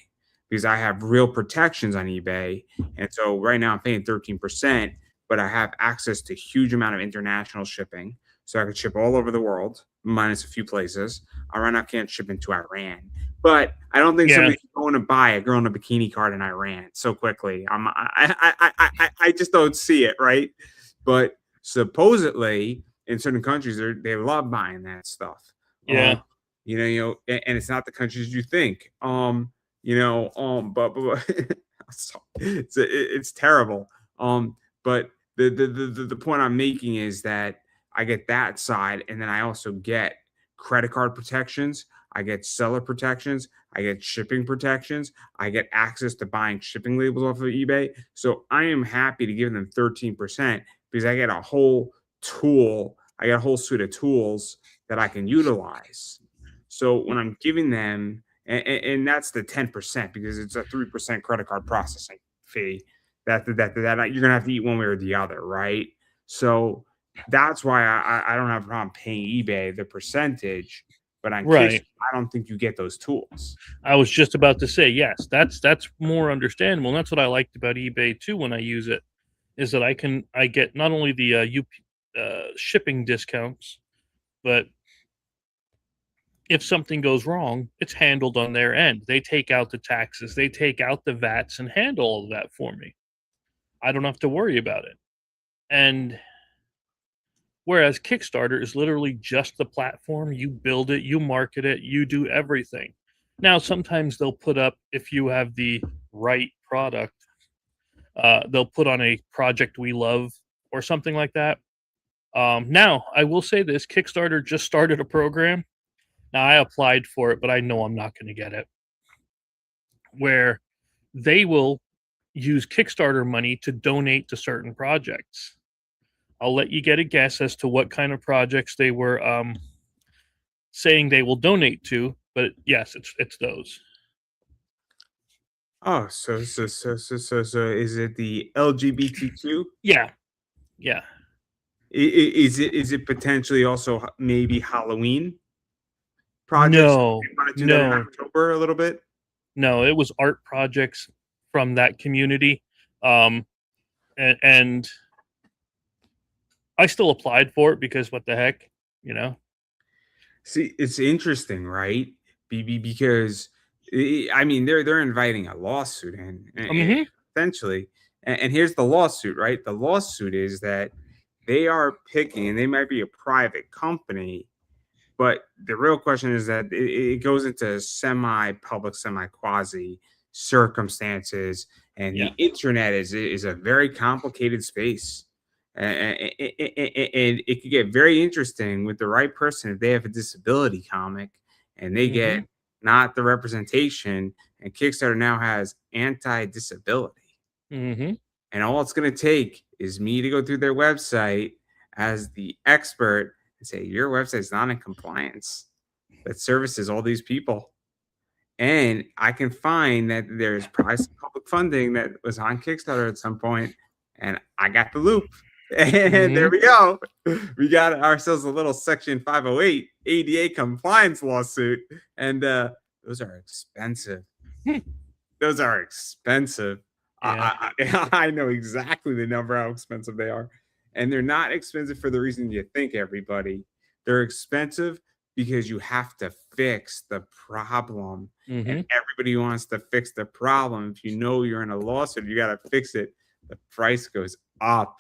because I have real protections on eBay, and so right now I'm paying 13%, but I have access to huge amount of international shipping, so I could ship all over the world minus a few places. I right now can't ship into Iran, but I don't think Yeah, somebody's going to buy a girl in a bikini card in Iran so quickly. I just don't see it, right? But supposedly in certain countries, they love buying that stuff. yeah. And it's not the countries you think. But it's terrible. But the point I'm making is that I get that side, and then I also get credit card protections. I get seller protections. I get shipping protections. I get access to buying shipping labels off of eBay. So I am happy to give them 13% because I get a whole tool. I get a whole suite of tools that I can utilize. So when I'm giving them, and that's the 10% because it's a 3% credit card processing fee that you're gonna have to eat one way or the other, right? So that's why I don't have a problem paying eBay the percentage, but on Kickstarter, Right. I don't think you get those tools. I was just about to say yes. That's more understandable. And that's what I liked about eBay too when I use it is that I get not only the shipping discounts, but if something goes wrong, it's handled on their end. They take out the taxes, they take out the VATs and handle all of that for me. I don't have to worry about it. And whereas Kickstarter is literally just the platform, you build it, you market it, you do everything. Now, sometimes they'll put up, if you have the right product, they'll put on a project we love or something like that. Now, I will say this, Kickstarter just started a program. Now, I applied for it, but I know I'm not going to get it, where they will use Kickstarter money to donate to certain projects. I'll let you get a guess as to what kind of projects they were saying they will donate to, but yes, it's those. Oh, so is it the LGBTQ? Yeah. Is it potentially also maybe Halloween projects? No, You want to do that in October a little bit? No, it was art projects from that community. And I still applied for it because what the heck, you know? See, it's interesting, right? Because I mean, they're inviting a lawsuit in, essentially, and here's the lawsuit, right? The lawsuit is that they are picking, and they might be a private company, but the real question is that it goes into semi-public, semi-quasi circumstances, and the internet is a very complicated space. And it could get very interesting with the right person if they have a disability comic and they get not the representation, and Kickstarter now has anti-disability. And all it's going to take is me to go through their website as the expert and say, your website's not in compliance that services all these people. And I can find that there's probably some public funding that was on Kickstarter at some point, and I got the loop. And there we go. We got ourselves a little Section 508 ADA compliance lawsuit. And those are expensive. Those are expensive. Yeah. I know exactly the number, how expensive they are. And they're not expensive for the reason you think, everybody. They're expensive because you have to fix the problem. And everybody wants to fix the problem. If you know you're in a lawsuit, you got to fix it. The price goes up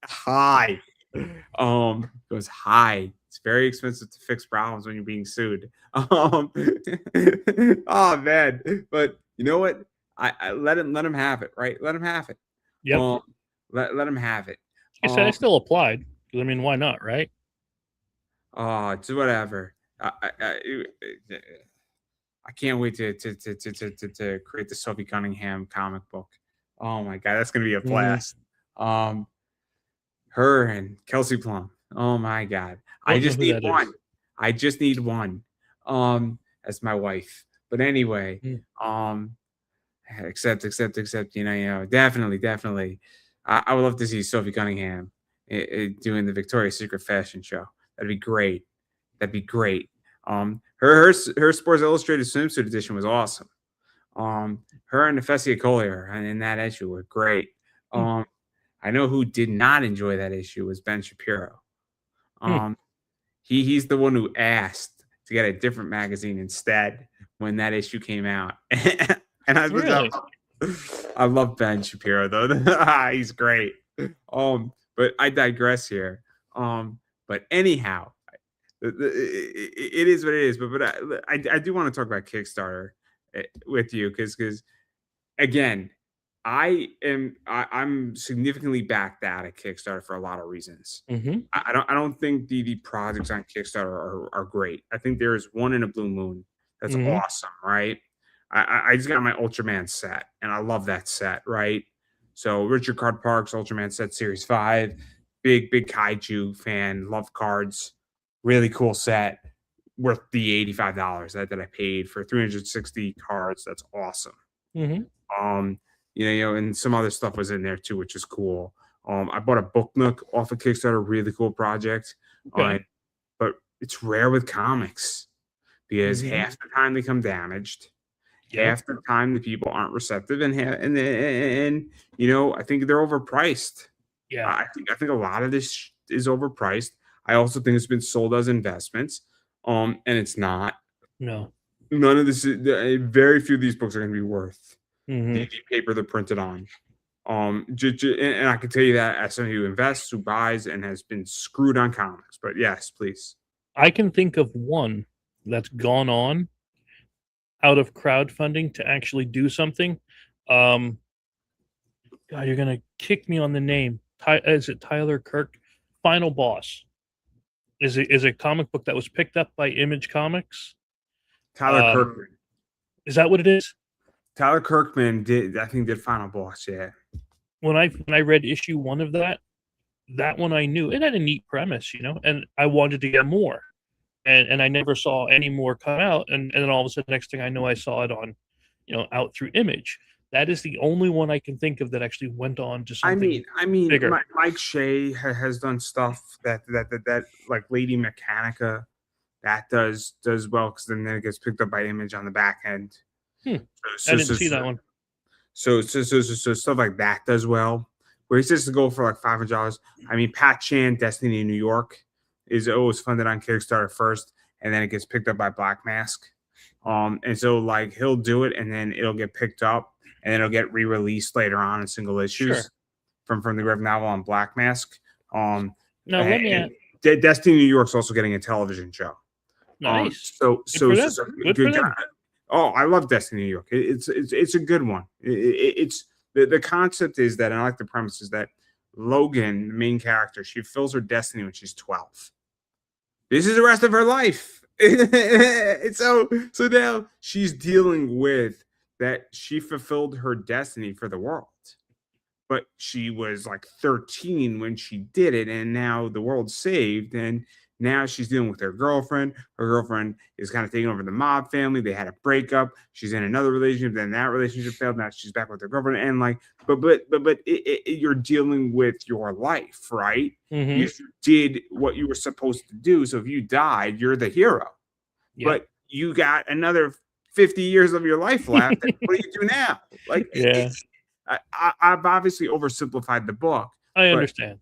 high. Goes high. It's very expensive to fix problems when you're being sued. Oh man. But you know what? I let him have it, right? Let him have it. Yep. Let him have it. I said I still applied. I mean, why not, right? Oh, it's whatever. I can't wait to create the Sophie Cunningham comic book. Oh my god, that's gonna be a blast. Her and Kelsey Plum. Oh my god. I just need one. I just need one. As my wife. But anyway, except, definitely. I would love to see Sophie Cunningham doing the Victoria's Secret fashion show. That'd be great. Her Sports Illustrated swimsuit edition was awesome. Her and Nefesia Collier in that issue were great. I know who did not enjoy that issue was Ben Shapiro. He's the one who asked to get a different magazine instead when that issue came out. And I love Ben Shapiro though. He's great. But I digress here. But anyhow, it is what it is. But I do want to talk about Kickstarter with you because again, I'm significantly backed out of Kickstarter for a lot of reasons. I don't think the projects on Kickstarter are great. I think there is one in a blue moon that's awesome, right? I just got my Ultraman set, and I love that set, right? So Richard Card Parks Ultraman set Series 5, big kaiju fan, love cards, really cool set, worth the $85 that I paid for 360 cards. That's awesome. And some other stuff was in there too, which is cool. I bought a Book Nook off of Kickstarter, really cool project. But it's rare with comics because half the time they come damaged. Half the time the people aren't receptive, and I think they're overpriced. I think a lot of this is overpriced. I also think it's been sold as investments, and it's not. No. None of this. Very few of these books are going to be worth Hmm. the paper they're printed on. And I can tell you that as somebody who invests, who buys, and has been screwed on comics. But yes, please. I can think of one that's gone on out of crowdfunding to actually do something. Um, God, you're gonna kick me on the name. Is it Tyler Kirk? Final Boss is a comic book that was picked up by Image Comics. Tyler Um, Kirkman. is that what it is? Tyler Kirkman did. I think did Final Boss. Yeah. When I read issue one of that, that one I knew it had a neat premise, and I wanted to get more. And I never saw any more come out. And then all of a sudden, next thing I know, I saw it on, out through Image. That is the only one I can think of that actually went on to something bigger. Mike Shea has done stuff that like Lady Mechanica that does well because then it gets picked up by Image on the back end. Hmm. So I so didn't see so that one. so stuff like that does well. Where he says to go for like $500. I mean, Pat Chan, Destiny in New York, is always funded on Kickstarter first, and then it gets picked up by Black Mask. And so like he'll do it, and then it'll get picked up, and then it'll get re-released later on in single issues Sure. from the graphic novel on Black Mask. Now let me And ask. Destiny New York's also getting a television show. Nice. So Good for them. Good for good them. guy. Oh, I love Destiny New York. It's a good one. It's the concept is that, and I like the premise is that Logan, the main character, she fills her destiny when she's 12. This is the rest of her life. So now she's dealing with that she fulfilled her destiny for the world. But she was like 13 when she did it, and now the world's saved, and now she's dealing with her girlfriend. Her girlfriend is kind of taking over the mob family. They had a breakup. She's in another relationship. Then that relationship failed. Now she's back with her girlfriend. And like, you're dealing with your life, right? Mm-hmm. You did what you were supposed to do. So if you died, you're the hero. Yeah. But you got another 50 years of your life left. What do you do now? Like, Yeah. I've obviously oversimplified the book, I but understand.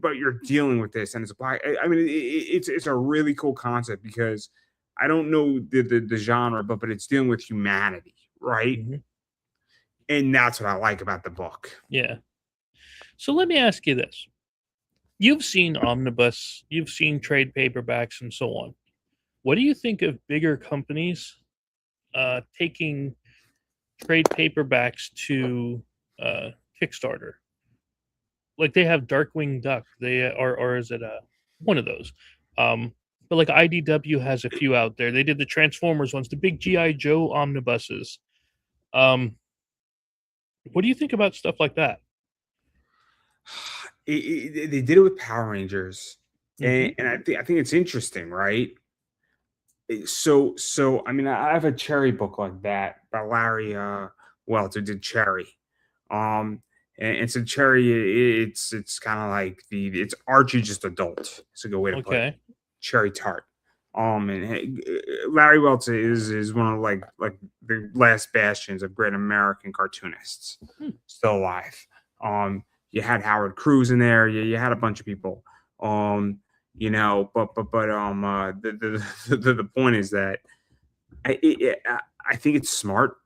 but you're dealing with this, and it's apply. I mean, it's a really cool concept because I don't know the genre, but it's dealing with humanity, right? Hmm. And that's what I like about the book. Yeah. So let me ask you this. You've seen omnibus, you've seen trade paperbacks, and so on. What do you think of bigger companies taking trade paperbacks to Kickstarter? Like they have Darkwing Duck, they or is it one of those? But like IDW has a few out there. They did the Transformers ones, the big GI Joe omnibuses. Um, what do you think about stuff like that? They did it with Power Rangers, Hmm. and I think it's interesting, right? So I mean, I have a Cherry book like that by Larry Welch, who did Cherry. Um, and so Cherry, it's kind of like it's Archie just adult. It's a good way to put it. Okay. Cherry Tart. And Larry Welch is one of like the last bastions of great American cartoonists Hmm. still alive. You had Howard Cruz in there. You had a bunch of people. Um, the point is that I think it's smart.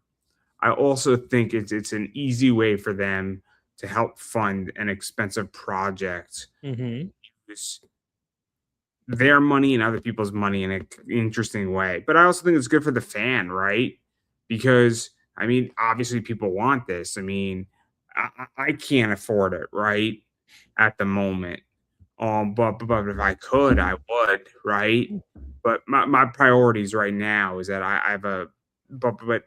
I also think it's an easy way for them to help fund an expensive project. Hmm. Use their money and other people's money in an interesting way. But I also think it's good for the fan, right? Because I mean, obviously people want this. I mean, I can't afford it, right? At the moment. But if I could, I would, right? But my priorities right now is that I have a but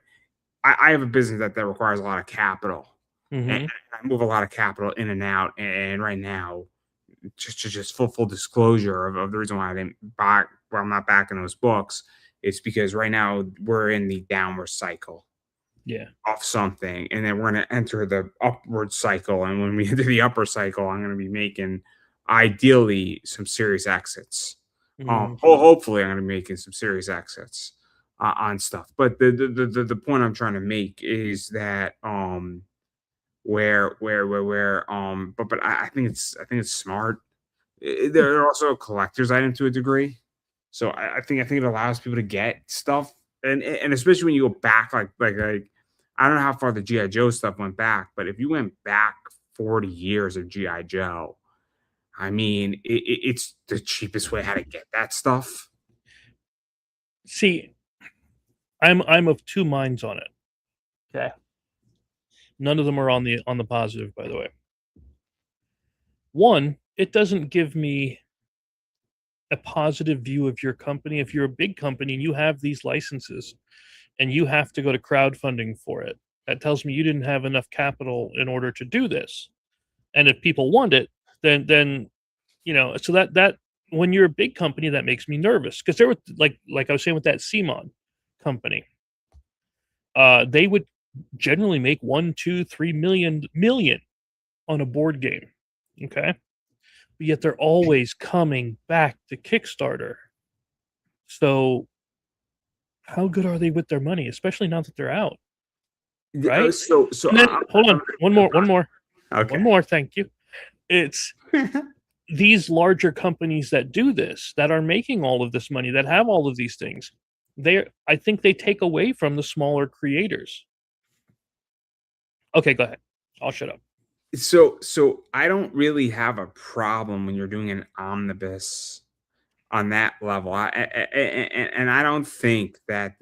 I have a business that requires a lot of capital, and Hmm. I move a lot of capital in and out. And right now, just full disclosure of the reason why I didn't buy, why I'm not backing those books, it's because right now we're in the downward cycle Yeah. of something, and then we're going to enter the upward cycle. And when we enter the upper cycle, I'm going to be making ideally some serious exits. Hmm. Hopefully, I'm going to be making some serious exits on stuff. But the point I'm trying to make is that where but I think it's smart. They're also a collector's item to a degree. So I think it allows people to get stuff, and especially when you go back, like I don't know how far the GI Joe stuff went back, but if you went back 40 years of GI Joe, I mean, it's the cheapest way how to get that stuff. See, I'm of two minds on it. Okay. None of them are on the positive, by the way. One, it doesn't give me a positive view of your company. If you're a big company and you have these licenses and you have to go to crowdfunding for it, that tells me you didn't have enough capital in order to do this. And if people want it, then so that when you're a big company, that makes me nervous, because there were like I was saying with that CMON company, they would generally make 1, 2, 3 million on a board game. Okay. But yet they're always coming back to Kickstarter. So how good are they with their money, especially now that they're out? Right? So And then, hold on, one more. Okay. One more, thank you. It's these larger companies that do this, that are making all of this money, that have all of these things. I think they take away from the smaller creators. Okay, go ahead. I'll shut up. So I don't really have a problem when you're doing an omnibus on that level. And I don't think that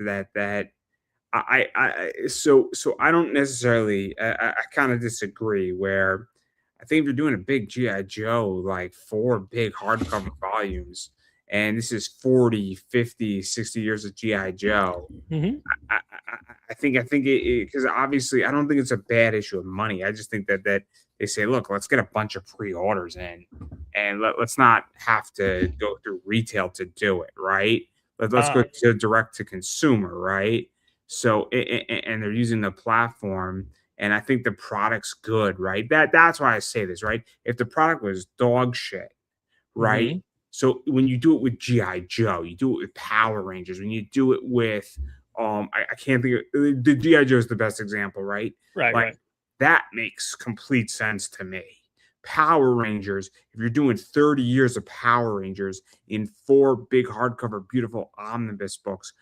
so I don't necessarily I kind of disagree, where I think if you're doing a big GI Joe, like 4 big hardcover volumes, and this is 40, 50, 60 years of GI Joe, Mm-hmm. I think it, because obviously I don't think it's a bad issue of money. I just think that they say, look, let's get a bunch of pre-orders in, and let's not have to go through retail to do it, right? Let's go to direct to consumer, right? So and they're using the platform, and I think the product's good, right? That's why I say this, right? If the product was dog shit, right? Mm-hmm. So when you do it with GI Joe, you do it with Power Rangers, when you do it with I can't think of the GI Joe is the best example, right? Right, Like right. that makes complete sense to me. Power Rangers, if you're doing 30 years of Power Rangers in 4 big hardcover, beautiful omnibus books,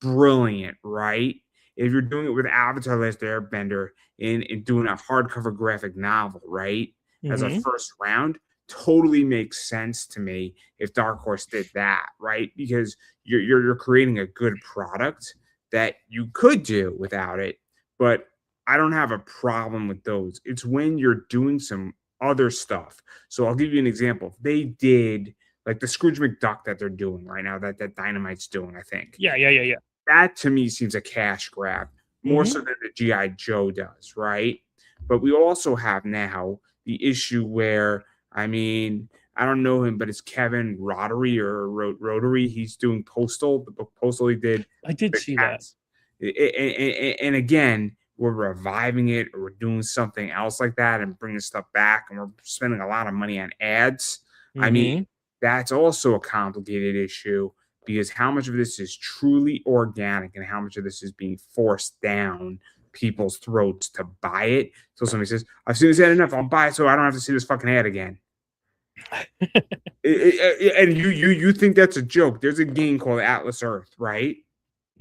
brilliant, right? If you're doing it with Avatar Last Airbender in doing a hardcover graphic novel, right? As a Mm-hmm. first round, totally makes sense to me if Dark Horse did that, right? Because you're creating a good product that you could do without it, but I don't have a problem with those. It's when you're doing some other stuff. So I'll give you an example. If they did like the Scrooge McDuck that they're doing right now, that Dynamite's doing, I think. Yeah. That to me seems a cash grab, more Mm-hmm. so than the GI Joe does, right? But we also have now the issue where, I mean, I don't know him, but it's Kevin Rotary. He's doing Postal, the book Postal he did. I did The see cats. And again, we're reviving it, or we're doing something else like that and bringing stuff back, and we're spending a lot of money on ads. that. I mean, Mm-hmm. that's also a complicated issue, because how much of this is truly organic and how much of this is being forced down people's throats to buy it. So somebody says, I've seen this ad enough, I'll buy it so I don't have to see this fucking ad again. And you think that's a joke. There's a game called Atlas Earth, right?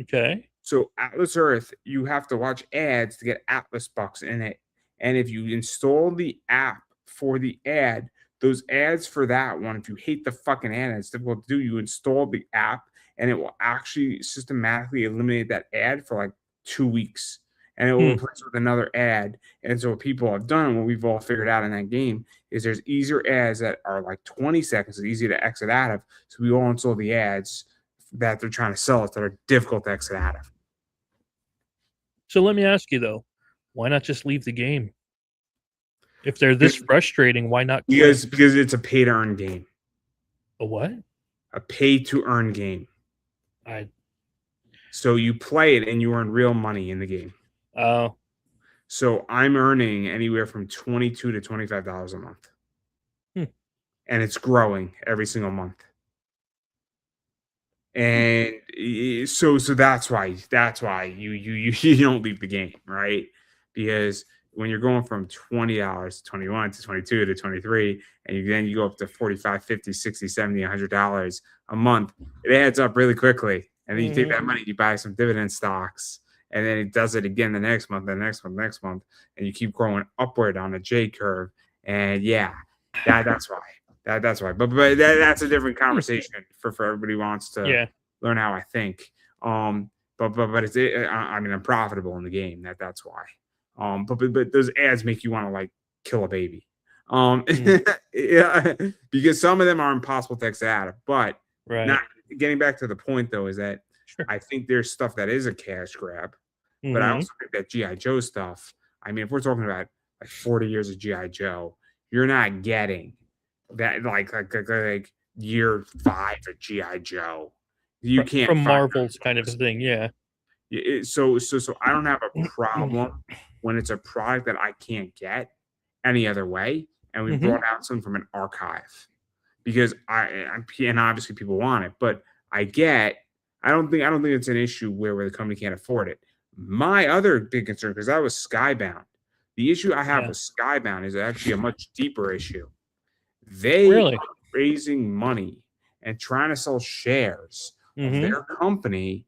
Okay. So Atlas Earth, you have to watch ads to get Atlas bucks in it. And if you install the app for the ad, those ads for that one, if you hate the fucking ad and it's difficult to do, you install the app and it will actually systematically eliminate that ad for like 2 weeks. And it will replace it with another ad. And so what people have done, what we've all figured out in that game, is there's easier ads that are like 20 seconds, it's easy to exit out of. So we all install the ads that they're trying to sell us that are difficult to exit out of. So let me ask you though, why not just leave the game? If they're this frustrating, why not quit? Because it's a pay to earn game. A what? A pay to earn game. I So you play it and you earn real money in the game. Oh. So I'm earning anywhere from $22 to $25 a month. And it's growing every single month. And so that's why you don't leave the game, right? Because when you're going from $20 to 21 to 22 to 23, and then you go up to 45, 50, 60, 70, $100 a month, it adds up really quickly. And then you take that money, you buy some dividend stocks, and then it does it again the next month, the next month, next month, and you keep growing upward on a J curve. And yeah, that's why. That's why. But that's a different conversation for everybody who wants to learn how I think. But it's I mean, I'm profitable in the game. That's why. But those ads make you want to like kill a baby. Yeah, because some of them are impossible to exit out of. But not getting back to the point though, is that I think there's stuff that is a cash grab. But I also think that G.I. Joe stuff, I mean, if we're talking about like 40 years of G.I. Joe, you're not getting that like year 5 of G.I. Joe. You can't from Marvel's kind of a thing, yeah. So I don't have a problem when it's a product that I can't get any other way, and we brought out some from an archive, because and obviously people want it, but I don't think it's an issue where the company can't afford it. My other big concern, because that was Skybound. The issue I have with Skybound is actually a much deeper issue. They are raising money and trying to sell shares of their company.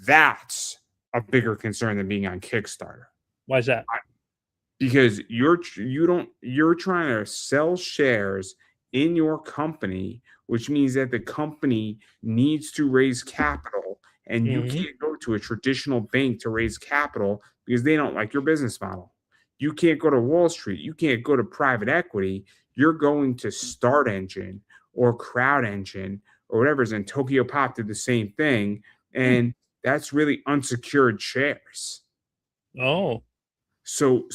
That's a bigger concern than being on Kickstarter. Why is that? Because you're trying to sell shares in your company, which means that the company needs to raise capital, and you can't go to a traditional bank to raise capital because they don't like your business model. You can't go to Wall Street. You can't go to private equity. You're going to Start Engine or Crowd Engine or whatever's in. Tokyo Pop did the same thing, and that's really unsecured shares. Oh. So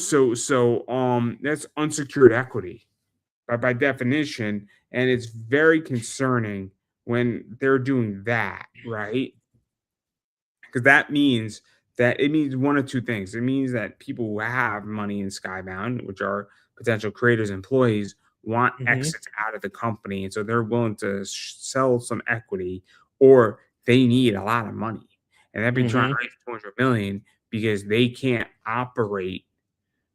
that's unsecured equity by definition, and it's very concerning when they're doing that, right? Because that means one of two things. It means that people who have money in Skybound, which are potential creators, employees, want exits out of the company, and so they're willing to sell some equity, or they need a lot of money, and they've been trying to raise $200 million because they can't operate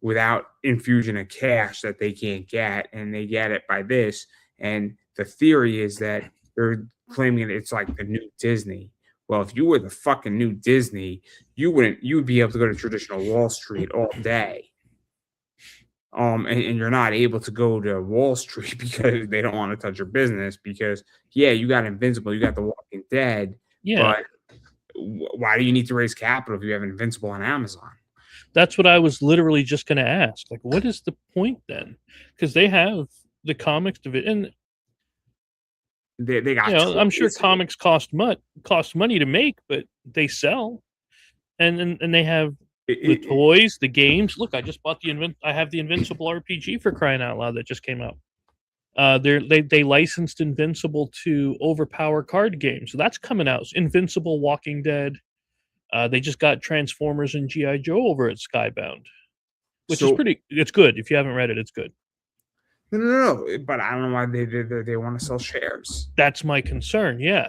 without infusion of cash that they can't get, and they get it by this. And the theory is that they're claiming it's like the new Disney. Well, if you were the fucking new Disney, you would be able to go to traditional Wall Street all day. And you're not able to go to Wall Street because they don't want to touch your business, because you got Invincible, you got The Walking Dead, but why do you need to raise capital if you have Invincible on Amazon? That's what I was literally just going to ask. Like, what is the point then? Because they have the comics division. They got. I'm sure comics cost money to make, but they sell, and they have the toys, the games. Look, I just bought I have the Invincible RPG, for crying out loud, that just came out. They licensed Invincible to Overpower card games, so that's coming out. Invincible, Walking Dead. They just got Transformers and G.I. Joe over at Skybound, which is pretty. It's good. If you haven't read it, it's good. No, but I don't know why they want to sell shares. That's my concern. Yeah.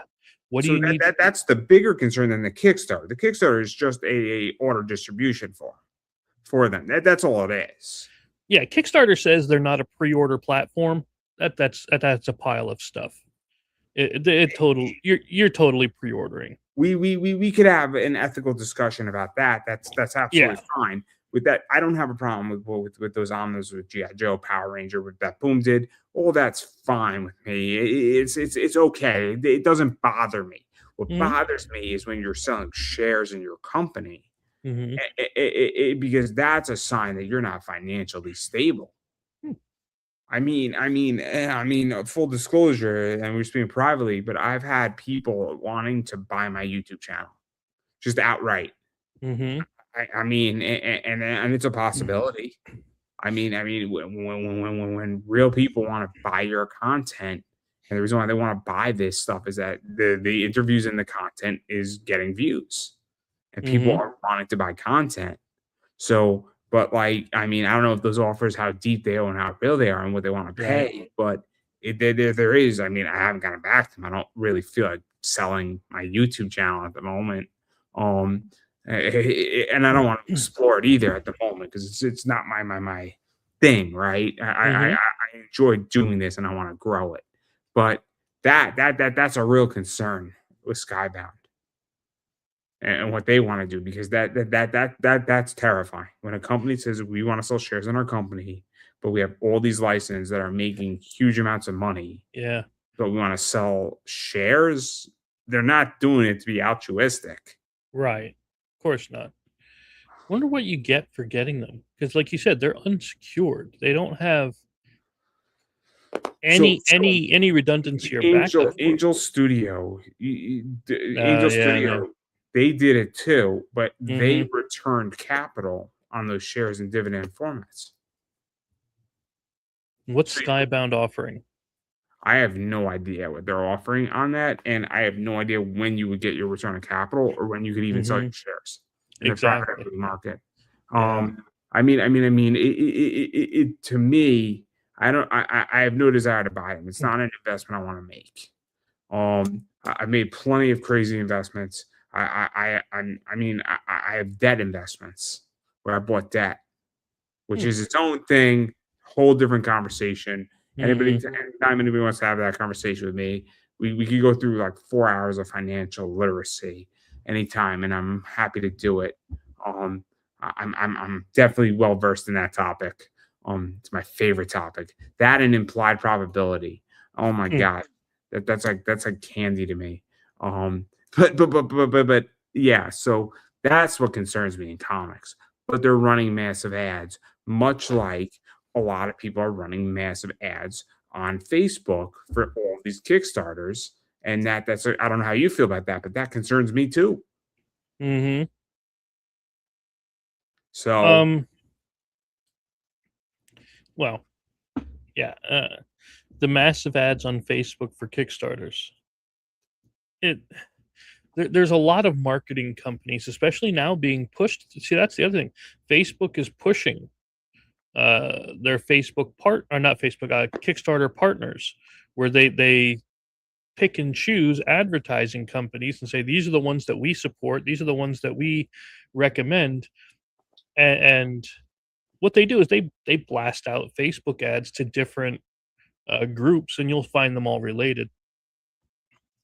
What do you need? That's the bigger concern than the Kickstarter. The Kickstarter is just a order distribution for them. That's all it is. Yeah, Kickstarter says they're not a pre-order platform. That's a pile of stuff. You're totally pre-ordering. We could have an ethical discussion about that. That's absolutely fine. With that, I don't have a problem with those omnibus with G.I. Joe, Power Ranger, with that Boom did. All that's fine with me. It's okay. It doesn't bother me. What bothers me is when you're selling shares in your company, because that's a sign that you're not financially stable. I mean, full disclosure, and we're speaking privately, but I've had people wanting to buy my YouTube channel, just outright. I mean, and it's a possibility. I mean, when real people want to buy your content, and the reason why they want to buy this stuff is that the interviews and the content is getting views, and people are wanting to buy content. So, but like, I mean, I don't know if those offers, how deep they are and how real they are and what they want to pay, but there is. I mean, I haven't gotten back to them. I don't really feel like selling my YouTube channel at the moment. And I don't want to explore it either at the moment because it's not my thing, right? I enjoy doing this and I want to grow it, but that's a real concern with Skybound and what they want to do because that's terrifying. When a company says we want to sell shares in our company, but we have all these licenses that are making huge amounts of money, Yeah, but we want to sell shares, they're not doing it to be altruistic. right. Of course not. Wonder what you get for getting them because, like you said, they're unsecured. They don't have So any redundancy or Angel backup. Angel Studio, Angel Yeah, no. Studio, they did it too, but they Mhm. returned capital on those shares in dividend formats. What's So Skybound offering? I have no idea what they're offering on that, and I have no idea when you would get your return on capital or when you could even sell your Mhm. shares in the private Exactly. equity market. Yeah. To me, I have no desire to buy them. It's not an investment I want to make. I made plenty of crazy investments. I have debt investments where I bought debt, which Hmm. is its own thing, whole different conversation. Mhm. Anytime anybody wants to have that conversation with me, we could go through like 4 hours of financial literacy anytime, and I'm happy to do it. Um, I'm definitely well versed in that topic. It's my favorite topic. That and implied probability. Oh my Hmm. god, that's like candy to me. Um, but yeah. So that's what concerns me in comics. But they're running massive ads, much like a lot of people are running massive ads on Facebook for all these Kickstarters. And I don't know how you feel about that, but that concerns me too. Mhm. So Um, well, yeah, the massive ads on Facebook for Kickstarters. It there's a lot of marketing companies, especially now being pushed. See, that's the other thing. Facebook is pushing their Facebook part or not Facebook, Kickstarter partners, where they pick and choose advertising companies and say these are the ones that we support, these are the ones that we recommend, and what they do is they blast out Facebook ads to different groups, and you'll find them all related.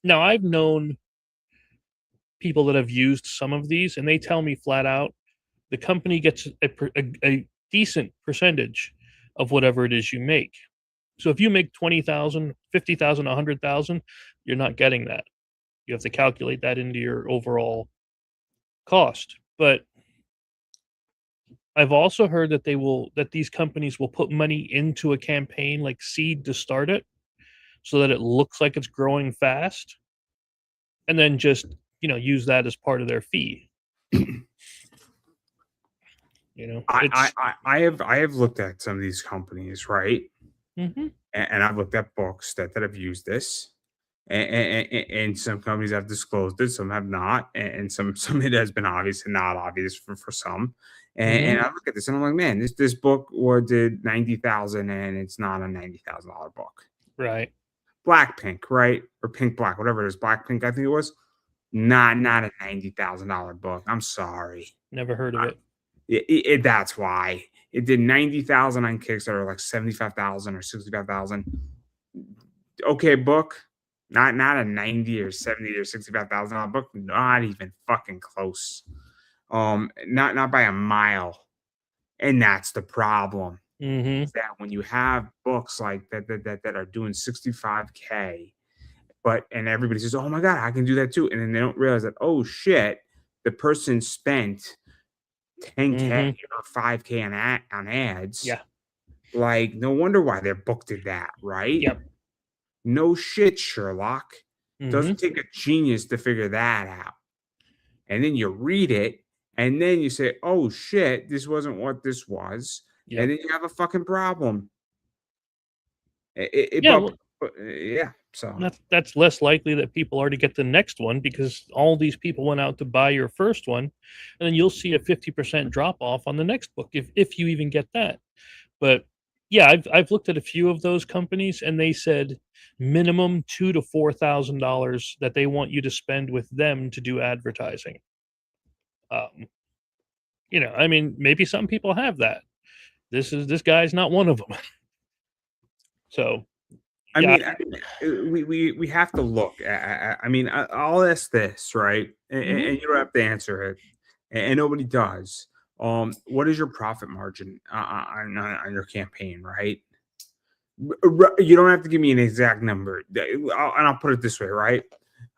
Now, I've known people that have used some of these, and they tell me flat out the company gets a decent percentage of whatever it is you make. So if you make 20,000, 50,000, 100,000, you're not getting that. You have to calculate that into your overall cost. But I've also heard that these companies will put money into a campaign like seed to start it so that it looks like it's growing fast and then just, use that as part of their fee. It's I have looked at some of these companies, right? Mhm. And I've looked at books that have used this. And some companies have disclosed it, some have not, and some it has been obvious and not obvious for some. And Mhm. I look at this and I'm like, man, this book did 90,000, and it's not a $90,000 book. Right. Blackpink, right, or Pink Black, whatever it is, Blackpink, I think it was. Not a $90,000 book. I'm sorry. Never heard of it. That's why it did 90,000 on Kickstarter, like 75,000 or 65,000. Okay, book, not a 90 or 70 or $65,000 book, not even fucking close. Not by a mile, and that's the problem. Mhm. Is that when you have books like that are doing 65K, and everybody says, "Oh my god, I can do that too," and then they don't realize that, oh shit, the person spent 10K Mhm. or 5K on ads. Yeah. Like, no wonder why their book did that, right? Yep. No shit, Sherlock. Mhm. Doesn't take a genius to figure that out. And then you read it, and then you say, "Oh shit, this wasn't what this was," and Yep. then you have a fucking problem. Yeah, well, Yeah. So that's less likely that people are to get the next one because all these people went out to buy your first one, and then you'll see a 50% drop off on the next book if you even get that. But yeah, I've looked at a few of those companies and they said minimum $2 to $4,000 that they want you to spend with them to do advertising. I mean, maybe some people have that. This guy's not one of them. So, I yeah. mean, we have to look. I mean, I'll ask this, right? And you don't have to answer it, and nobody does. What is your profit margin on your campaign, right? You don't have to give me an exact number, and I'll put it this way, right?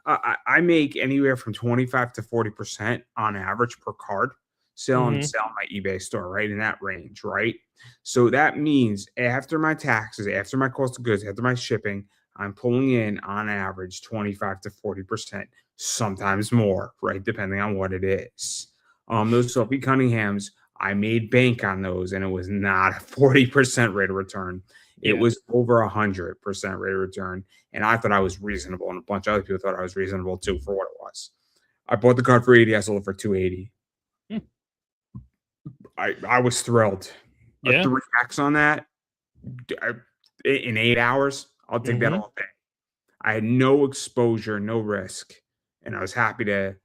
I make anywhere from 25 to 40% on average per card selling my eBay store, right in that range, right? So that means after my taxes, after my cost of goods, after my shipping, I'm pulling in on average 25 to 40%, sometimes more, right? Depending on what it is. Those Sophie Cunninghams, I made bank on those, and it was not a 40% rate of return. It was over 100% rate of return. And I thought I was reasonable. And a bunch of other people thought I was reasonable too for what it was. I bought the card for 80. I sold it for 280. I was thrilled. Yeah. 3x on that in 8 hours. I'll take that all day. I had no exposure, no risk. And I was happy to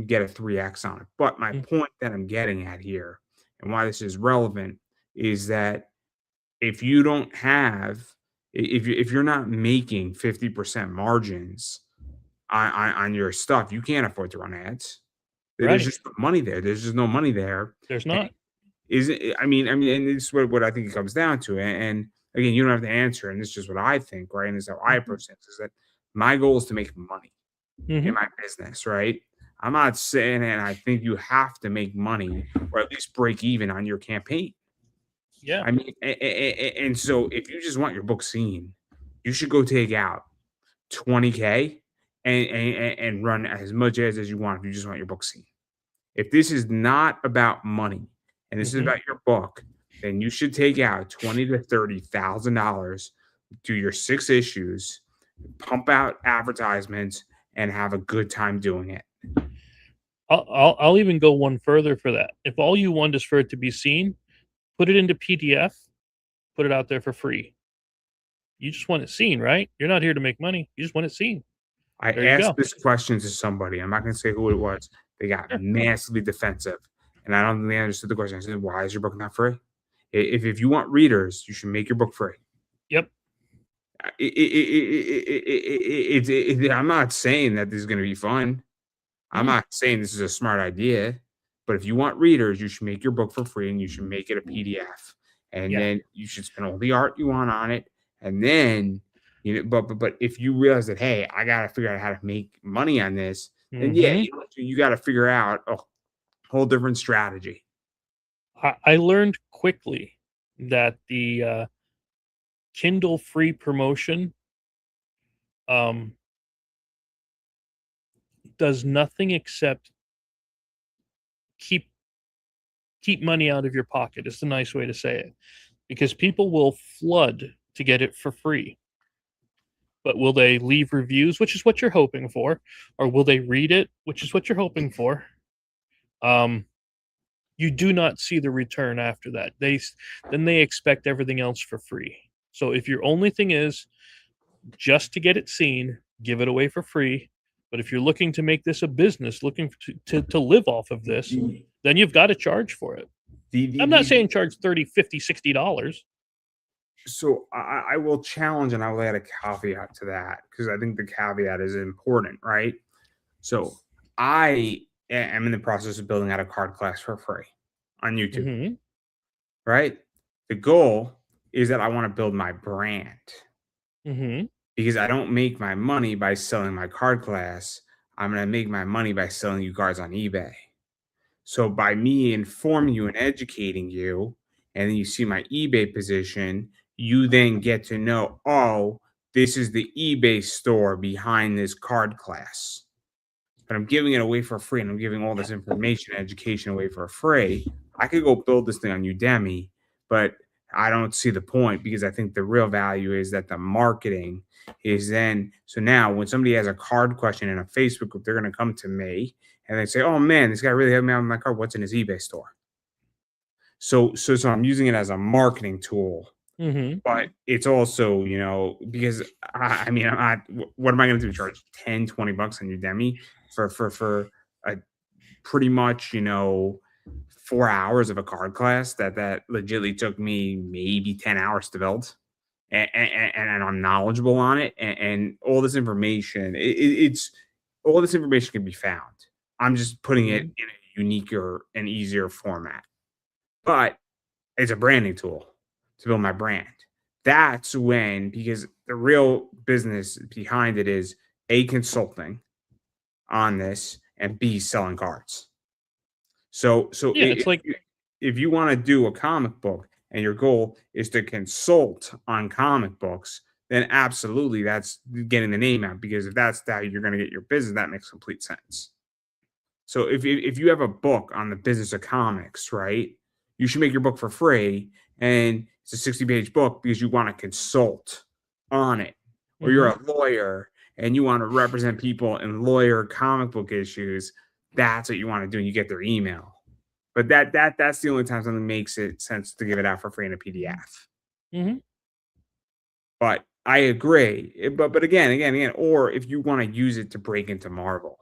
get a 3x on it. But my point that I'm getting at here and why this is relevant is that if you don't have, if you're not making 50% margins on your stuff, you can't afford to run ads. There's just no money there. There's just no money there. There's not. I mean, and this is what I think it comes down to. And again, you don't have to answer, and this is just what I think, right? And this is how I approach things: is that my goal is to make money in my business, right? I'm not saying, and I think you have to make money or at least break even on your campaign. Yeah. I mean, and so if you just want your book seen, you should go take out 20K and run as much ads as you want if you just want your book seen. If this is not about money and this is about your book, then you should take out $20,000 to $30,000, do your 6 issues, pump out advertisements, and have a good time doing it. I'll even go one further for that. If all you want is for it to be seen, put it into PDF, put it out there for free. You just want it seen, right? You're not here to make money. You just want it seen. I asked this question to somebody. I'm not going to say who it was. They got massively defensive. And I don't think they understood the question. I said, why is your book not free? If you want readers, you should make your book free. Yep. I'm not saying that this is going to be fun. I'm not saying this is a smart idea. But if you want readers, you should make your book for free and you should make it a PDF. And then you should spend all the art you want on it. And then, but if you realize that, hey, I got to figure out how to make money on this, then you got to figure out a whole different strategy. I learned quickly that the Kindle free promotion does nothing except keep money out of your pocket. It's a nice way to say it, because people will flood to get it for free. But will they leave reviews, which is what you're hoping for, or will they read it, which is what you're hoping for? You do not see the return after that. Then they expect everything else for free. So if your only thing is just to get it seen, give it away for free. But if you're looking to make this a business, looking to live off of this, then you've got to charge for it. I'm not saying charge $30, $50, $60. So I will challenge, and I will add a caveat to that, because I think the caveat is important, right? So I am in the process of building out a card class for free on YouTube, right? The goal is that I want to build my brand, because I don't make my money by selling my card class. I'm going to make my money by selling you cards on eBay. So by me informing you and educating you, and then you see my eBay position, you then get to know, oh, this is the eBay store behind this card class. But I'm giving it away for free, and I'm giving all this information, education away for free. I could go build this thing on Udemy, but I don't see the point, because I think the real value is that the marketing is then. So now when somebody has a card question in a Facebook group, they're going to come to me and they say, oh man, this guy really helped me out with my card. What's in his eBay store? So I'm using it as a marketing tool. But it's also, because I mean, what am I going to do? Charge $10, $20 on Udemy for a pretty much, 4 hours of a card class that legitimately took me maybe 10 hours to build. And I'm knowledgeable on it, and all this information, it's all this information can be found. I'm just putting it Mhm. in a uniquer and easier format. But it's a branding tool to build my brand. That's when, because the real business behind it is A, consulting on this, and B, selling cards. So Yeah, it's like if you want to do a comic book and your goal is to consult on comic books, then absolutely that's getting the name out, because if that's how you're going to get your business, that makes complete sense. So if you have a book on the business of comics, right, you should make your book for free, and it's a 60-page book because you want to consult on it, or you're Mhm. a lawyer and you want to represent people in lawyer comic book issues. That's what you want to do, and you get their email. But that's the only time something makes it sense to give it out for free in a PDF. Mhm. But I agree. But again, or if you want to use it to break into Marvel,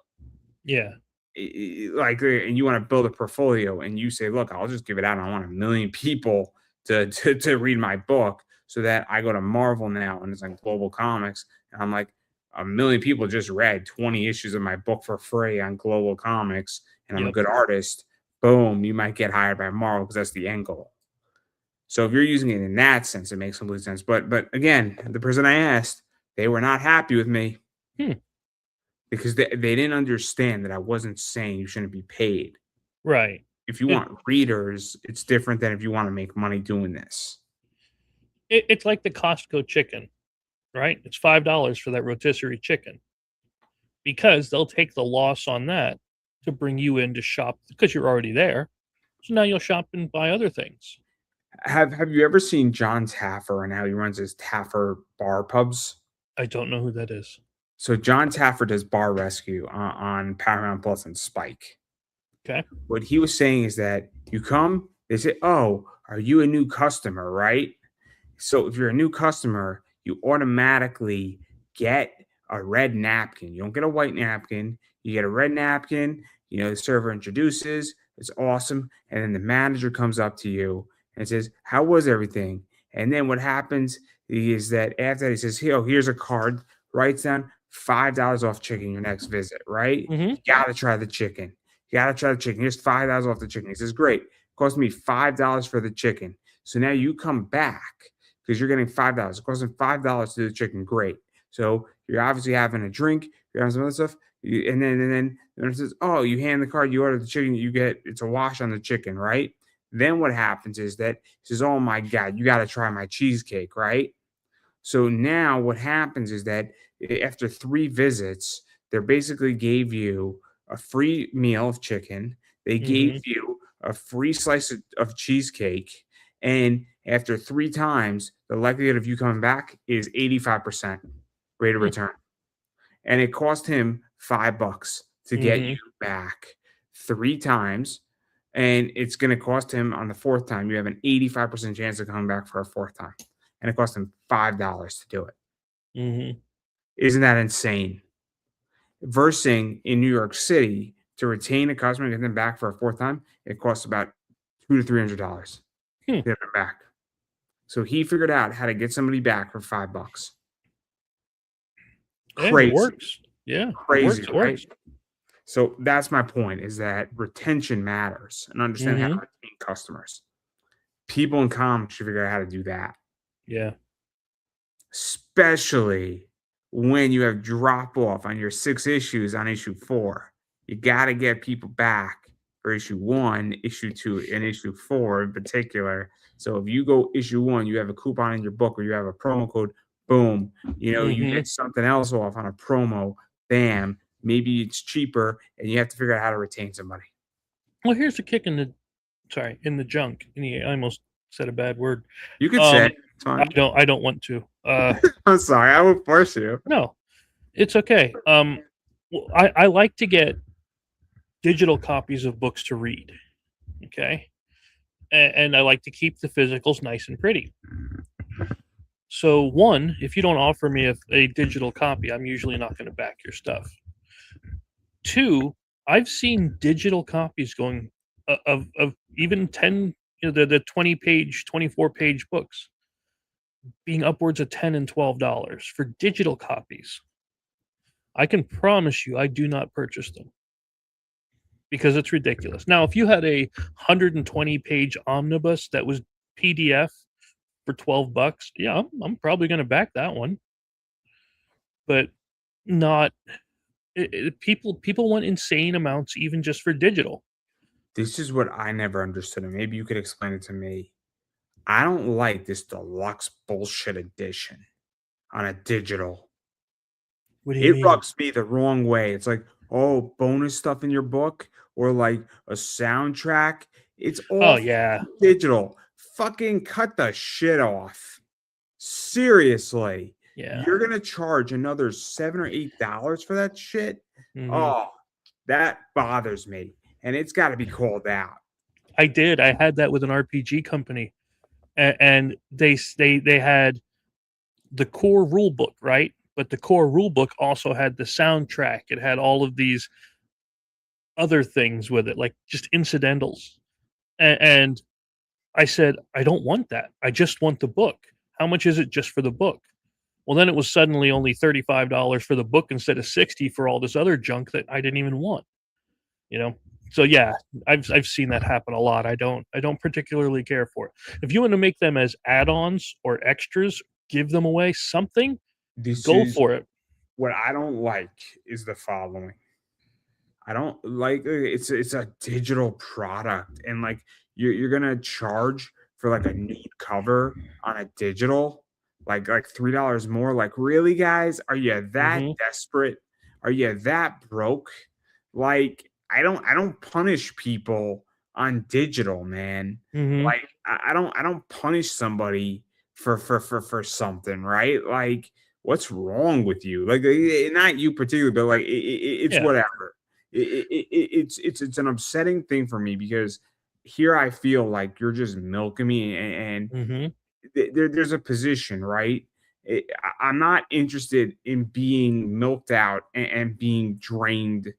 Yeah. and you want to build a portfolio, and you say, look, I'll just give it out. I want 1 million people to read my book, so that I go to Marvel now and it's like Global Comics, and I'm like, 1 million people just read 20 issues of my book for free on Global Comics, and I'm a Yep. good artist. Boom, you might get hired by Marvel, because that's the end goal. So if you're using it in that sense, it makes complete sense. But again, the person I asked, they were not happy with me, Hmm. because they didn't understand that I wasn't saying you shouldn't be paid. Right. If you It, want readers, it's different than if you want to make money doing this. it's like the Costco chicken, right? It's $5 for that rotisserie chicken because they'll take the loss on that to bring you in to shop because you're already there. So now you'll shop and buy other things. Have you ever seen John Taffer and how he runs his Taffer bar pubs? I don't know who that is. So John Taffer does Bar Rescue on Paramount Plus and Spike. Okay. What he was saying is that you come, they say, "Oh, are you a new customer?" Right? So if you're a new customer, you automatically get a red napkin. You don't get a white napkin. You get a red napkin. The server introduces. It's awesome, and then the manager comes up to you and says, "How was everything?" And then what happens is that after that, he says, "Here, here's a card." Writes down $5 off chicken your next visit. Right? Mm-hmm. You gotta try the chicken. You gotta try the chicken. Here's $5 off the chicken. He says, "Great. Cost me $5 for the chicken." So now you come back because you're getting $5. It costs them $5 to do the chicken. Great. So you're obviously having a drink, you're having some other stuff. And then it says, "Oh, you hand the card, you order the chicken, you get it's a wash on the chicken, right?" Then what happens is that he says, "Oh my God, you got to try my cheesecake," right? So now what happens is that after 3 visits, they basically gave you a free meal of chicken. They gave Mm-hmm. you a free slice of cheesecake. And after 3 times, the likelihood of you coming back is 85% rate of Hmm. return. And it cost him $5 to get Mm-hmm. you back 3 times. And it's going to cost him on the fourth time. You have an 85% chance of coming back for a fourth time. And it cost him $5 to do it. Mm-hmm. Isn't that insane? Versing in New York City to retain a customer and get them back for a fourth time, it costs about $200 to $300 Hmm. to get them back. So he figured out how to get somebody back for $5. Hey, if it Crazy, works. Yeah. If it crazy, works, it right? works. So that's my point, is that retention matters, and understand how to Mm-hmm. retain customers. People in comics should figure out how to do that, Yeah. especially when you have drop off on your 6 issues on issue 4. You got to get people back for issue 1, issue 2, and issue 4 in particular. So if you go issue 1, you have a coupon in your book, or you have a promo code, boom, you Mm-hmm. get something else off on a promo, bam, maybe it's cheaper, and you have to figure out how to retain somebody. Well, here's the kick in the junk. And I almost said a bad word. You could say it's I fine. don't want to. I'm sorry, I would force you. No, it's okay. Well, I like to get digital copies of books to read. Okay. And I like to keep the physicals nice and pretty. So, one, if you don't offer me a digital copy, I'm usually not going to back your stuff. Two, I've seen digital copies going of even 10, the 20-page, 24-page books being upwards of $10 and $12 for digital copies. I can promise you I do not purchase them because it's ridiculous. Now, if you had a 120-page omnibus that was PDF for $12, yeah, I'm probably going to back that one. But not people want insane amounts even just for digital. This is what I never understood, and maybe you could explain it to me. I don't like this deluxe bullshit edition on a digital. What do you It mean? rubs me the wrong way. It's like, oh, bonus stuff in your book or like a soundtrack. It's Oh all yeah, digital. Fucking cut the shit off. Seriously. yeah. You're gonna charge another $7 or $8 for that shit? Mhm. Oh, that bothers me. And it's gotta be called out. I did. I had that with an RPG company, and they had the core rule book, right? But the core rule book also had the soundtrack. It had all of these other things with it, like just incidentals. And I said, I don't want that. I just want the book. How much is it just for the book? Well, then it was suddenly only $35 for the book instead of 60 for all this other junk that I didn't even want. You know? So yeah, I've seen that happen a lot. I don't particularly care for it. If you want to make them as add-ons or extras, give them away something, This go is for it. what I don't like is the following. I don't like it's a digital product and like you're gonna charge for like a neat cover on a digital like $3 more. Like, really, guys? Are you that Mhm. desperate? Are you that broke? Like, I don't punish people on digital, man. Mhm. Like, I don't punish somebody for something, right? Like, what's wrong with you? Like, not you particularly, but like it's Yeah. whatever. It's an upsetting thing for me because here I feel like you're just milking me, and Mhm. there's a position, right? I'm not interested in being milked out and being drained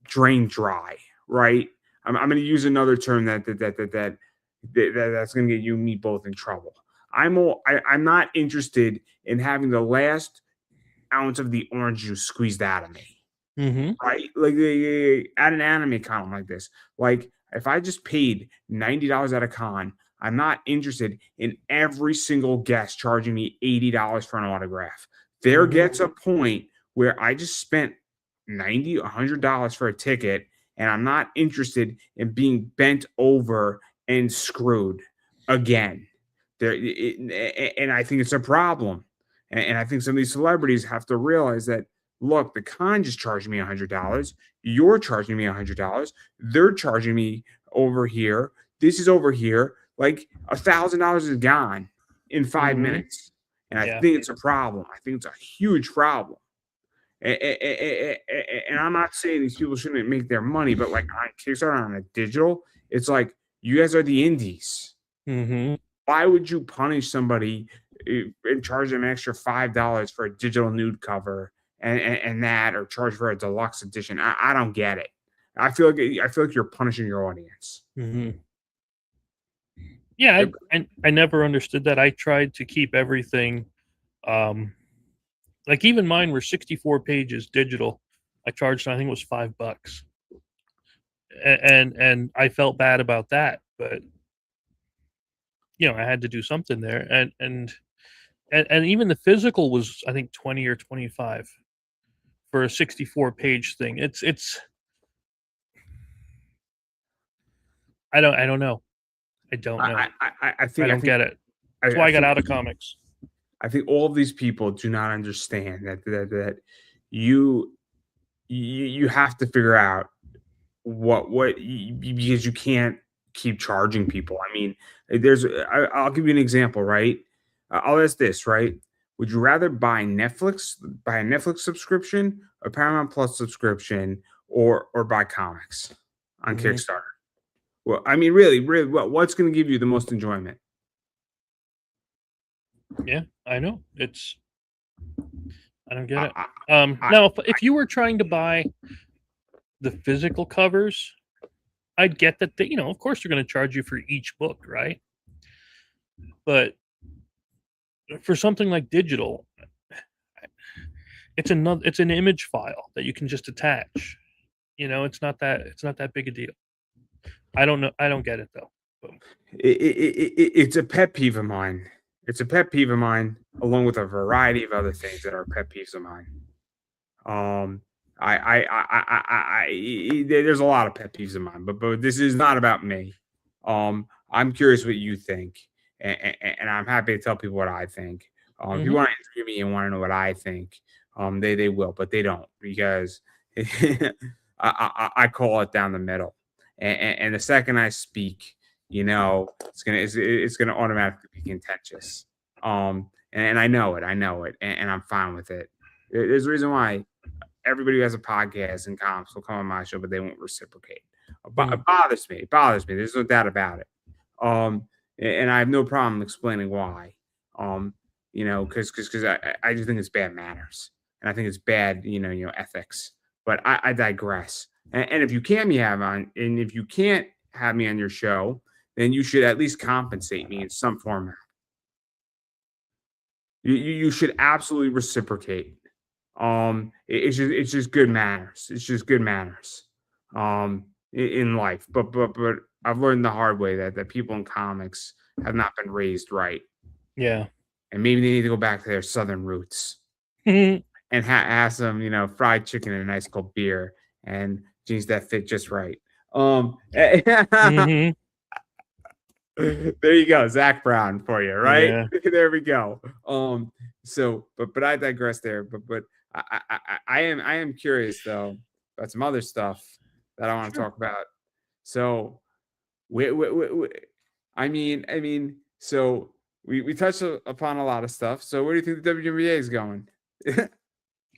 dry, right? I'm going to use another term that's going to get you and me both in trouble. I'm not interested in having the last ounce of the orange juice squeezed out of me, Mhm. right? Like at an anime con like this. Like, if I just paid $90 at a con, I'm not interested in every single guest charging me $80 for an autograph. There Mhm. gets a point where I just spent $90, $100 for a ticket, and I'm not interested in being bent over and screwed again. And I think it's a problem. And I think some of these celebrities have to realize that, look, the con just charged me $100. You're charging me $100. They're charging me over here. This is over here. Like, $1,000 is gone in 5 minutes. And I Yeah. think it's a problem. I think it's a huge problem. And I'm not saying these people shouldn't make their money, but like on Kickstarter, on a digital, it's like, you guys are the indies. Mhm. Why would you punish somebody and charge them an extra $5 for a digital nude cover and that, or charge for a deluxe edition? I don't get it. I feel like you're punishing your audience. Mhm. Yeah, Yep. I never understood that. I tried to keep everything, um like even mine were 64 pages digital. I charged, I think it was $5. And I felt bad about that, but I had to do something there. And even the physical was, I think, 20 or 25 for a 64-page thing. It's I don't know. I don't know. I I think I don't think get it. That's I, why I I got think out of comics. I think all of these people do not understand that you you have to figure out because you can't keep charging people. I mean, I'll give you an example, right? I'll ask this, right? Would you rather buy a Netflix subscription, a Paramount Plus subscription, or buy comics on Mhm. Kickstarter? Well, I mean, really, what's going to give you the most enjoyment? Yeah, I know. I don't get I, it. I, I, Now if you were trying to buy the physical covers, I'd get that they, of course they're going to charge you for each book, right? But for something like digital, it's an image file that you can just attach. It's not that big a deal. I don't know. I don't get it though. It's a pet peeve of mine. It's a pet peeve of mine, along with a variety of other things that are pet peeves of mine. There's a lot of pet peeves of mine, but this is not about me. I'm curious what you think, and I'm happy to tell people what I think. If you want to interview me and want to know what I think, they will, but they don't, because I call it down the middle, and the second I speak, it's gonna automatically be contentious. And I know it, and I'm fine with it. There's a reason why everybody who has a podcast and comps will come on my show, but they won't reciprocate. It bothers me. It bothers me. There's no doubt about it. And I have no problem explaining why. Because I just think it's bad manners, and I think it's bad, ethics. But I digress. And if you can't have me on your show, then you should at least compensate me in some format. You should absolutely reciprocate. It's just good manners. It's just good manners. In life, but I've learned the hard way that people in comics have not been raised right. Yeah, and maybe they need to go back to their southern roots and have some, fried chicken and a nice cold beer and jeans that fit just right. Mhm. There you go, Zach Brown for you, right? Yeah. There we go. So, but I digress there. But I am curious though about some other stuff that I want to talk about. So, so we touched upon a lot of stuff. So, where do you think the WNBA is going? The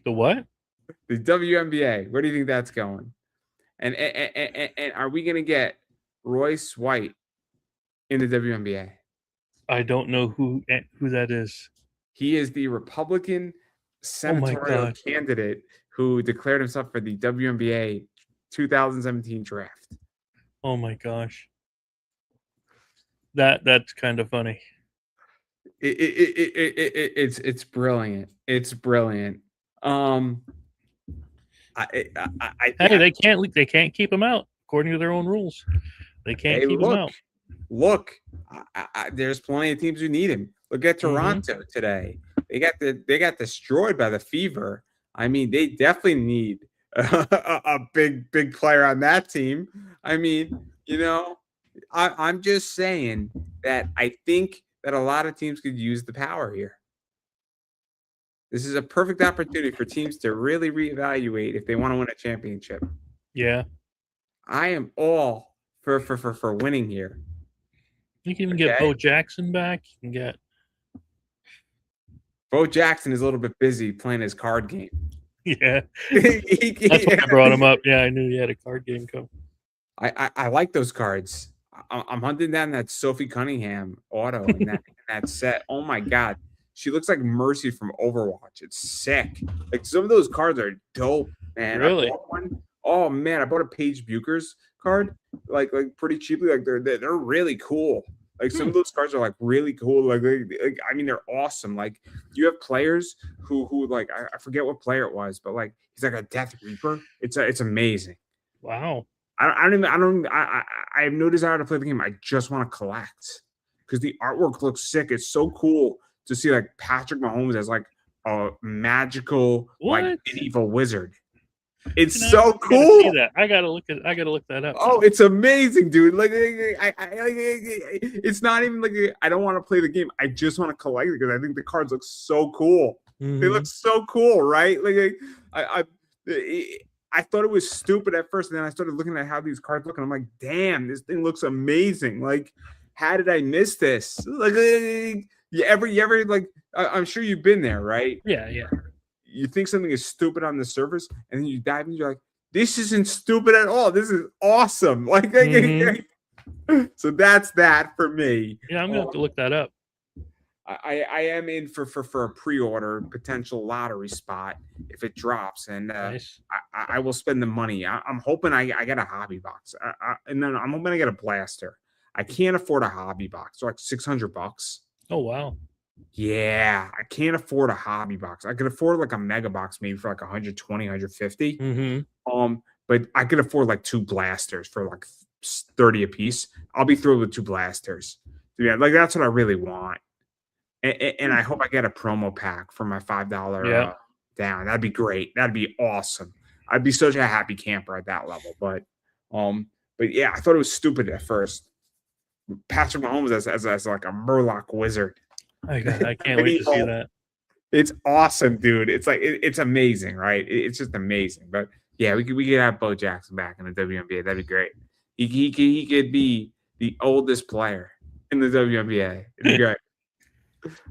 what? The WNBA. Where do you think that's going? And are we going to get Royce White in the WNBA? I don't know who that is. He is the Republican senatorial candidate who declared himself for the WNBA 2017 draft. Oh my gosh. That's kind of funny. It's brilliant. It's brilliant. They can't keep him out according to their own ruls. They can't keep him out. Look, there's plenty of teams who need him. Look at Toronto today. They got destroyed by the Fever. I mean, they definitely need a big player on that team. I mean, I'm just saying that I think that a lot of teams could use the power here. This is a perfect opportunity for teams to really reevaluate if they want to win a championship. Yeah. I am all for winning here. You can even get Bo Jackson back. You can get Bo Jackson is a little bit busy playing his card game. Yeah. That's why I brought him up. Yeah, I knew he had a card game coming. I like those cards. I'm hunting down that Sophie Cunningham auto in that set. Oh my God. She looks like Mercy from Overwatch. It's sick. Like, some of those cards are dope, man. Really? I bought one. Oh man, I bought a Paige Buchers card, like pretty cheaply. Like, they're really cool. Like, some of those cards are like really cool. Like I mean, they're awesome. Like, you have players who like, I forget what player it was, but like, he's like a Death Reaper. It's amazing. Wow. I have no desire to play the game. I just want to collect because the artwork looks sick. It's so cool to see like Patrick Mahomes as like a magical like medieval wizard. It's so cool. I gotta look that up. Oh, it's amazing, dude. Like, it's not even like I don't want to play the game. I just want to collect it because I think the cards look so cool. Mm-hmm. They look so cool, right? Like, I thought it was stupid at first, and then I started looking at how these cards look, and I'm like, damn, this thing looks amazing. Like, how did I miss this? Like, you ever like? I'm sure you've been there, right? Yeah. You think something is stupid on the surface, and then you dive in, you're like, this isn't stupid at all. This is awesome. Like, so that's that for me. Yeah, I'm gonna have to look that up. I am in for a pre-order potential lottery spot if it drops, and Nice. I will spend the money. I'm hoping I get a hobby box, and then I'm hoping I get a blaster. I can't afford a hobby box, so like $600. Oh wow. Yeah, I can't afford a hobby box. I could afford like a mega box maybe for like 120, 150. Mm-hmm. But I could afford like two blasters for like 30 a piece. I'll be thrilled with two blasters. Yeah, like that's what I really want. And I hope I get a promo pack for my $5 Yeah. down. That'd be great. That'd be awesome. I'd be such a happy camper at that level. But yeah, I thought it was stupid at first. Patrick Mahomes as like a Murloc wizard. I can't wait to see that. It's awesome, dude. It's like it's amazing, right? It's just amazing. But yeah, we could have Bo Jackson back in the WNBA. That'd be great. He could be the oldest player in the WNBA. It'd be great.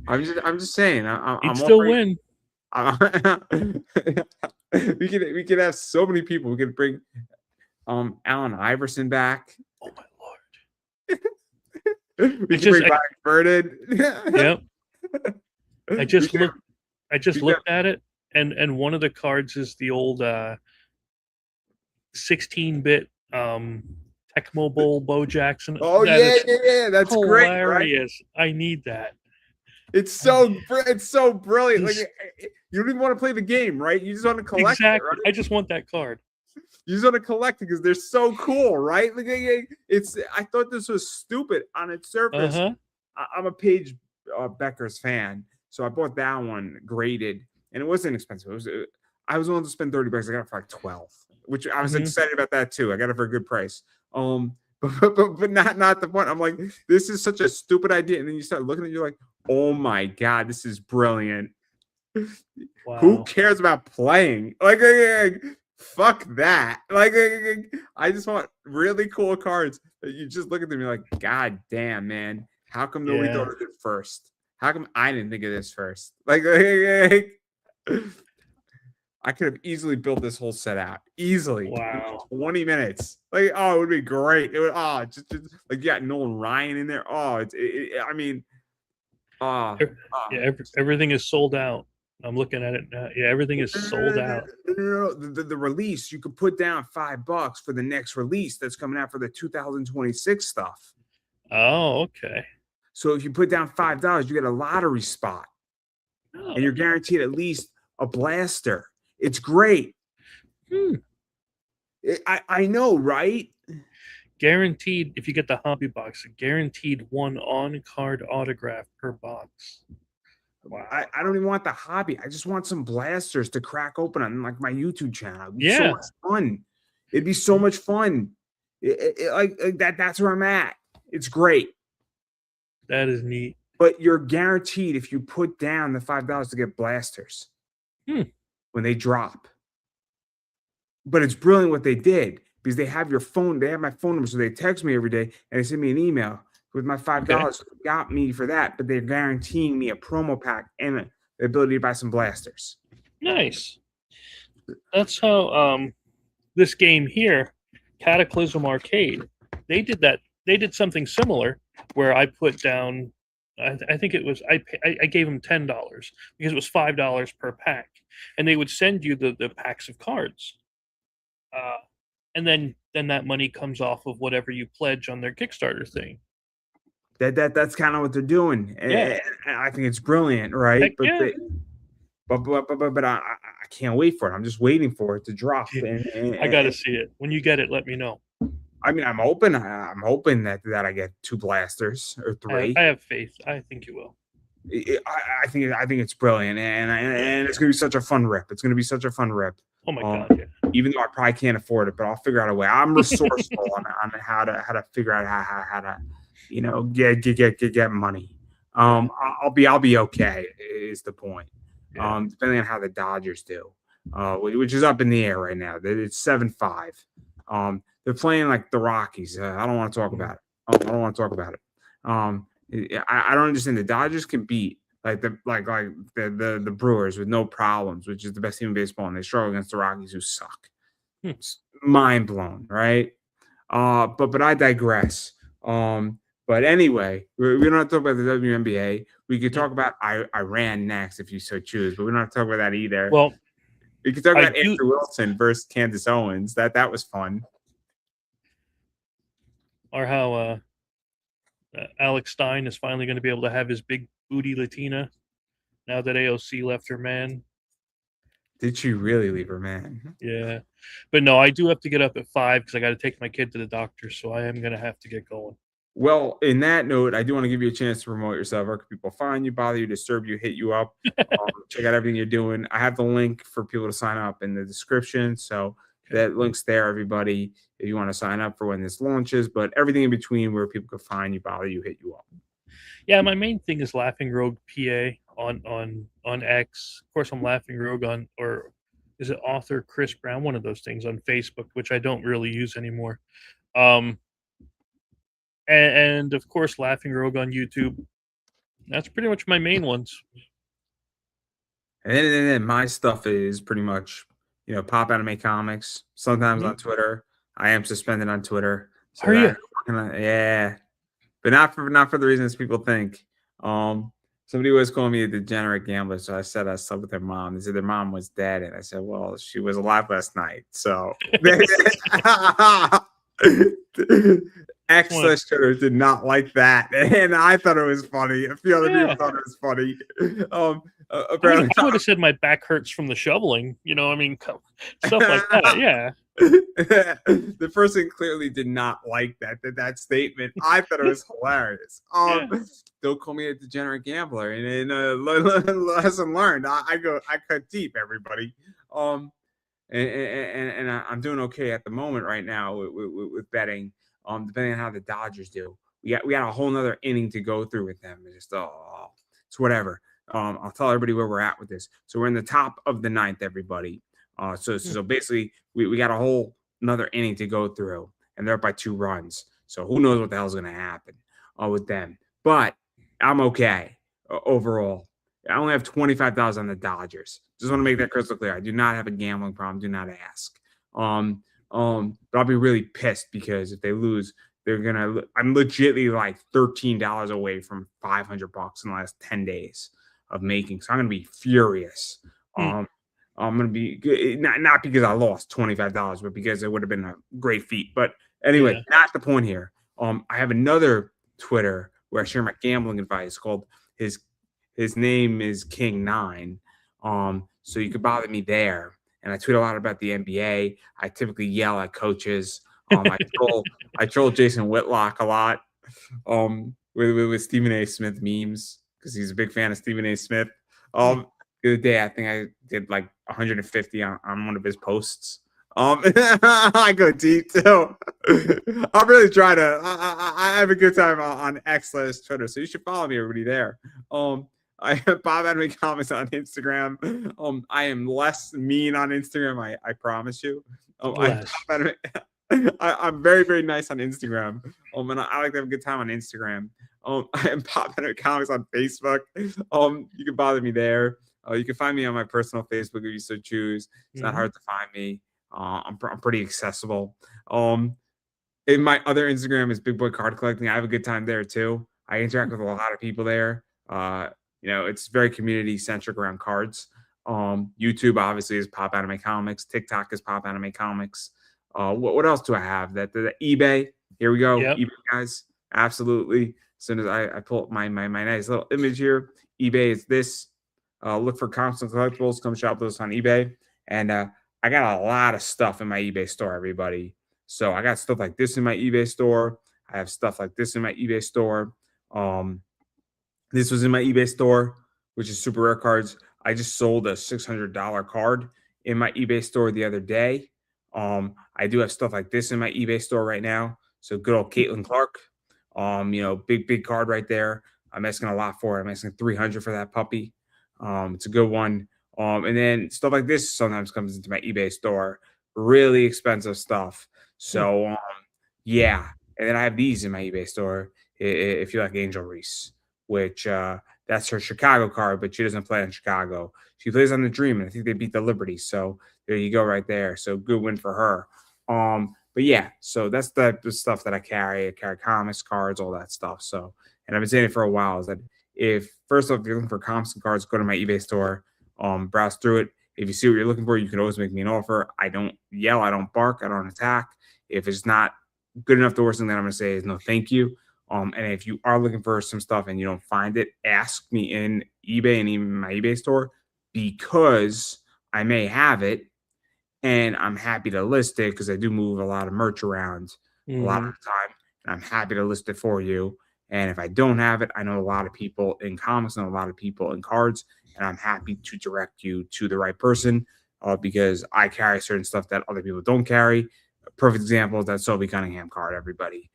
I'm just saying. He'd still win. We could have so many people. We could bring Allen Iverson back. Oh my lord. We could bring Black Burden. Yep. I just looked at it, and one of the cards is the old 16-bit Tecmo Bowl Bo Jackson. Oh yeah, that's hilarious. Great, right? I need that. It's so brilliant. Like you don't even want to play the game, right? You just want to collect it, right? I just want that card. You just want to collect it because they're so cool, right? Like I thought this was stupid on its surface. I'm a Paige Becker's fan, so I bought that one graded, and it wasn't expensive. I was willing to spend $30. I got it for like 12, which I was excited about that too. I got it for a good price. But not the point. I'm like, this is such a stupid idea, and then you start looking at it, you're like, oh my god, this is brilliant. Wow. Who cares about playing? Like fuck that. Like I just want really cool cards. You just look at them, you're like, god damn, man. How come nobody thought of it first? How come I didn't think of this first? Like I could have easily built this whole set out. Easily. Wow. 20 minutes. Like, oh, it would be great. It would just like you got Nolan Ryan in there. Oh, everything is sold out. I'm looking at it now. Yeah, everything is sold out. No. The release, you could put down $5 for the next release that's coming out for the 2026 stuff. Oh, okay. So if you put down $5, you get a lottery spot. And you're guaranteed at least a blaster. It's great. I know, right? Guaranteed, if you get the hobby box, guaranteed one on-card autograph per box. Wow. I don't even want the hobby. I just want some blasters to crack open on like my YouTube channel. It'd be so much fun. It'd be so much fun. Like that's where I'm at. It's great. That is neat. But you're guaranteed if you put down the $5 to get blasters when they drop. But it's brilliant what they did because they have your phone. They have my phone number, so they text me every day and they send me an email with my $5. Okay. Got me for that, but they're guaranteeing me a promo pack and the ability to buy some blasters. Nice. That's how this game here, Cataclysm Arcade, they did that. They did something similar where I put down. I think it was I gave them $10 because it was $5 per pack, and they would send you the packs of cards, and then that money comes off of whatever you pledge on their Kickstarter thing. That's kind of what they're doing. Yeah. And I think it's brilliant, right? Heck yeah. But I can't wait for it. I'm just waiting for it to drop. And I got to see it. When you get it, let me know. I mean, I'm hoping that I get 2 blasters or 3. I have faith. I think you will. I think it's brilliant, and it's gonna be such a fun rip. It's gonna be such a fun rip. Oh my god! Yeah. Even though I probably can't afford it, but I'll figure out a way. I'm resourceful on how to figure out how to get money. I'll be okay. Is the point? Yeah. Depending on how the Dodgers do, which is up in the air right now. It's 7-5. They're playing like the Rockies. I don't want to talk about it. I don't want to talk about it. I don't understand. The Dodgers can beat the Brewers with no problems, which is the best team in baseball, and they struggle against the Rockies, who suck. It's mind blown, right? But I digress. But anyway, we don't have to talk about the WNBA. We could talk about Iran next if you so choose, but we don't have to talk about that either. Well, we could talk I about do- Andrew Wilson versus Candace Owens. That was fun. or how Alex Stein is finally going to be able to have his big booty Latina now that AOC left her man. Did she really leave her man? Yeah, but no, I do have to get up at 5 because I got to take my kid to the doctor, so I am going to have to get going. Well, in that note, I do want to give you a chance to promote yourself. Where can people find you, bother you, disturb you, hit you up? Check out everything you're doing. I have the link for people to sign up in the description. So that link's there, everybody, if you want to sign up for when this launches. But everything in between where people can find you, bother you, hit you up. Yeah, my main thing is Laughing Rogue PA on X. Of course, I'm Laughing Rogue on, or is it author Chris Brown? One of those things on Facebook, which I don't really use anymore. And of course, Laughing Rogue on YouTube. That's pretty much my main ones. And then my stuff is pretty much, Pop Anime Comics. Sometimes on Twitter. I am suspended on Twitter. So are you? Yeah, but not for the reasons people think. Somebody was calling me a degenerate gambler, so I said I slept with their mom. They said their mom was dead, and I said, well, she was alive last night. So X/Twitter did not like that, and I thought it was funny. A few other people thought it was funny. Apparently, I would have said my back hurts from the shoveling. I mean, stuff like that. Yeah. The person clearly did not like that statement. I thought it was hilarious. Don't call me a degenerate gambler. And lesson learned. I cut deep, everybody. And I'm doing okay at the moment right now with betting. Depending on how the Dodgers do, we got a whole nother inning to go through with them. It's just it's whatever. I'll tell everybody where we're at with this. So we're in the top of the 9th, everybody. So basically, we got a whole another inning to go through, and they're up by 2 runs. So who knows what the hell's going to happen with them? But I'm okay overall. I only have $25 on the Dodgers. Just want to make that crystal clear. I do not have a gambling problem. Do not ask. But I'll be really pissed because if they lose, I'm legitimately like $13 away from $500 in the last 10 days of making. So I'm gonna be furious. I'm gonna be not because I lost $25, but because it would have been a great feat. But anyway, not the point here. I have another Twitter where I share my gambling advice called his name is King9. So you could bother me there. And I tweet a lot about the NBA. I typically yell at coaches. I troll Jason Whitlock a lot with Stephen A. Smith memes because he's a big fan of Stephen A. Smith. The other day, I think I did like 150 on one of his posts. I go deep too. I'm really trying to. I have a good time on X/Twitter, so you should follow me, everybody there. I have Bob Anime Comics on Instagram. I am less mean on Instagram. I promise you. I'm very, very nice on Instagram. And I like to have a good time on Instagram. I am Pop Anime Comics on Facebook. You can bother me there. You can find me on my personal Facebook if you so choose. It's not hard to find me. I'm pretty accessible. In my other Instagram is Big Boy Card Collecting. I have a good time there too. I interact with a lot of people there. It's very community centric around cards. YouTube obviously is Pop Anime Comics. TikTok is Pop Anime Comics. What else do I have? The eBay. Here we go. Yep. eBay, guys. Absolutely. As soon as I pull up my nice little image here, eBay is this. Look for Comics and Collectibles. Come shop those on eBay. And I got a lot of stuff in my eBay store, everybody. So I got stuff like this in my eBay store. I have stuff like this in my eBay store. This was in my eBay store, which is super rare cards. I just sold a $600 card in my eBay store the other day. I do have stuff like this in my eBay store right now. So good old Caitlin Clark. Big card right there. I'm asking a lot for it. I'm asking $300 for that puppy. It's a good one. And then stuff like this sometimes comes into my eBay store. Really expensive stuff. So yeah. And then I have these in my eBay store. If you like Angel Reese, which that's her Chicago card, but she doesn't play in Chicago. She plays on the Dream, and I think they beat the Liberty. So there you go, right there. So good win for her. But yeah, so that's the stuff that I carry. I carry comics, cards, all that stuff. So, and I've been saying it for a while is that if first off, if you're looking for comps and cards, go to my eBay store, browse through it. If you see what you're looking for, you can always make me an offer. I don't yell, I don't bark, I don't attack. If it's not good enough, the worst thing that I'm going to say is no, thank you. And if you are looking for some stuff and you don't find it, ask me in eBay and even my eBay store, because I may have it and I'm happy to list it because I do move a lot of merch around a lot of the time. And I'm happy to list it for you. And if I don't have it, I know a lot of people in comics and a lot of people in cards, and I'm happy to direct you to the right person because I carry certain stuff that other people don't carry. A perfect example is that Sophie Cunningham card, everybody.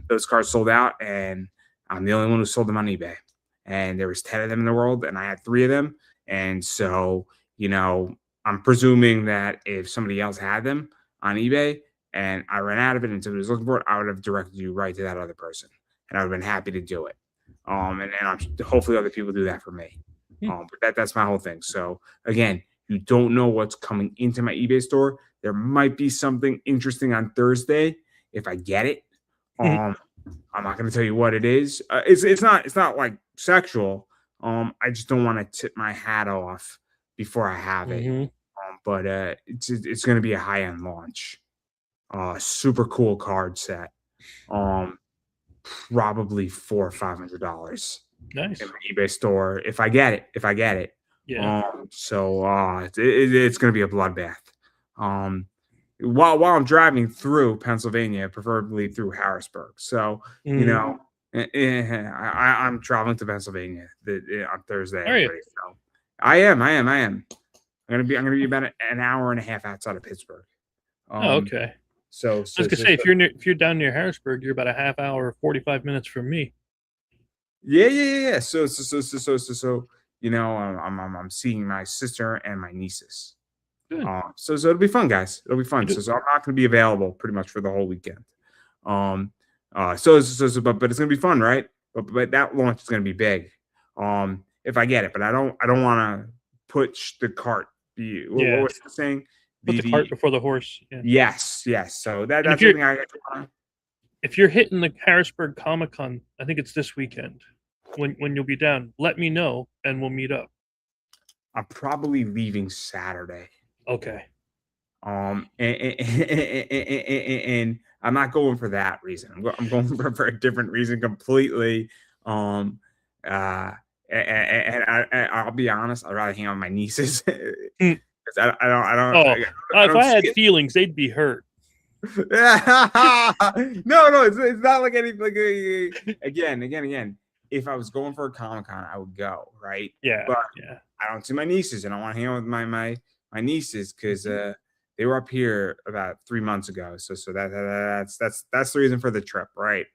Those cards sold out, and I'm the only one who sold them on eBay. And there was 10 of them in the world, and I had 3 of them. And so, I'm presuming that if somebody else had them on eBay and I ran out of it and somebody was looking for it, I would have directed you right to that other person, and I would have been happy to do it. And hopefully other people do that for me. But that's my whole thing. So again, you don't know what's coming into my eBay store. There might be something interesting on Thursday if I get it. I'm not going to tell you what it is. It's not like sexual. I just don't want to tip my hat off before I have it. But it's going to be a high end launch. Super cool card set. Probably $400 or $500. Nice. In my eBay store if I get it. Yeah. It's going to be a bloodbath. While I'm driving through Pennsylvania, preferably through Harrisburg. So, I'm traveling to Pennsylvania on Thursday. Are you? So I am. I'm gonna be about an hour and a half outside of Pittsburgh. Okay. So I was gonna say, if you're down near Harrisburg, you're about a half hour, 45 minutes from me. Yeah. So I'm seeing my sister and my nieces. Good. So it'll be fun, guys. It'll be fun. So I'm not going to be available pretty much for the whole weekend. But it's going to be fun, right? But that launch is going to be big. If I get it, but I don't want to push the cart. What was I saying? Put the cart before the horse. Yeah. Yes. So that's something I got to want. If you're hitting the Harrisburg Comic-Con, I think it's this weekend, when you'll be down, let me know and we'll meet up. I'm probably leaving Saturday. Okay. And I'm not going for that reason. I'm going for a different reason completely. And I'll be honest, I'd rather hang out with my nieces. I don't. If I had feelings, they'd be hurt. No, it's not like anything. Again. If I was going for a Comic-Con, I would go, right? Yeah. But I don't see my nieces, and I want to hang out with my nieces because they were up here about 3 months ago. So that's the reason for the trip, right?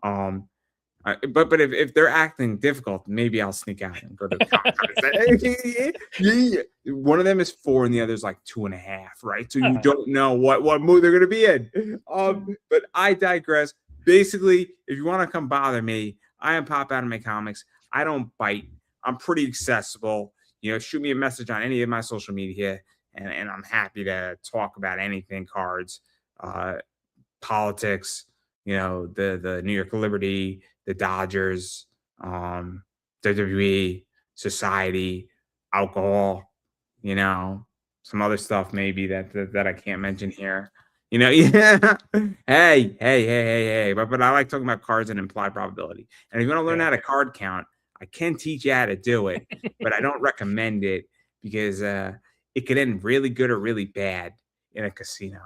But if they're acting difficult, maybe I'll sneak out and go to the Comic-Con. One of them is 4 and the other's like 2.5, right? So you don't know what mood they're gonna be in. But I digress. Basically, if you want to come bother me, I am Pop Anime Comics. I don't bite. I'm pretty accessible. Shoot me a message on any of my social media, and I'm happy to talk about anything, cards, politics, the New York Liberty, the Dodgers, WWE, society, alcohol, some other stuff maybe that I can't mention here. Yeah. Hey. But I like talking about cards and implied probability. And if you want to learn how to card count, I can teach you how to do it, but I don't recommend it because it could end really good or really bad in a casino.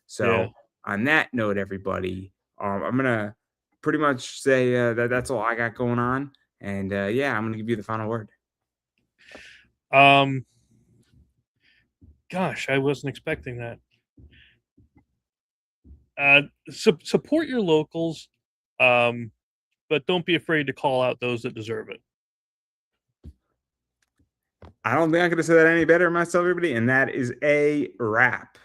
So on that note, everybody, I'm gonna pretty much say that's all I got going on. And I'm gonna give you the final word. Gosh, I wasn't expecting that. Support your locals, but don't be afraid to call out those that deserve it. I don't think I could have said that any better myself, everybody. And that is a wrap.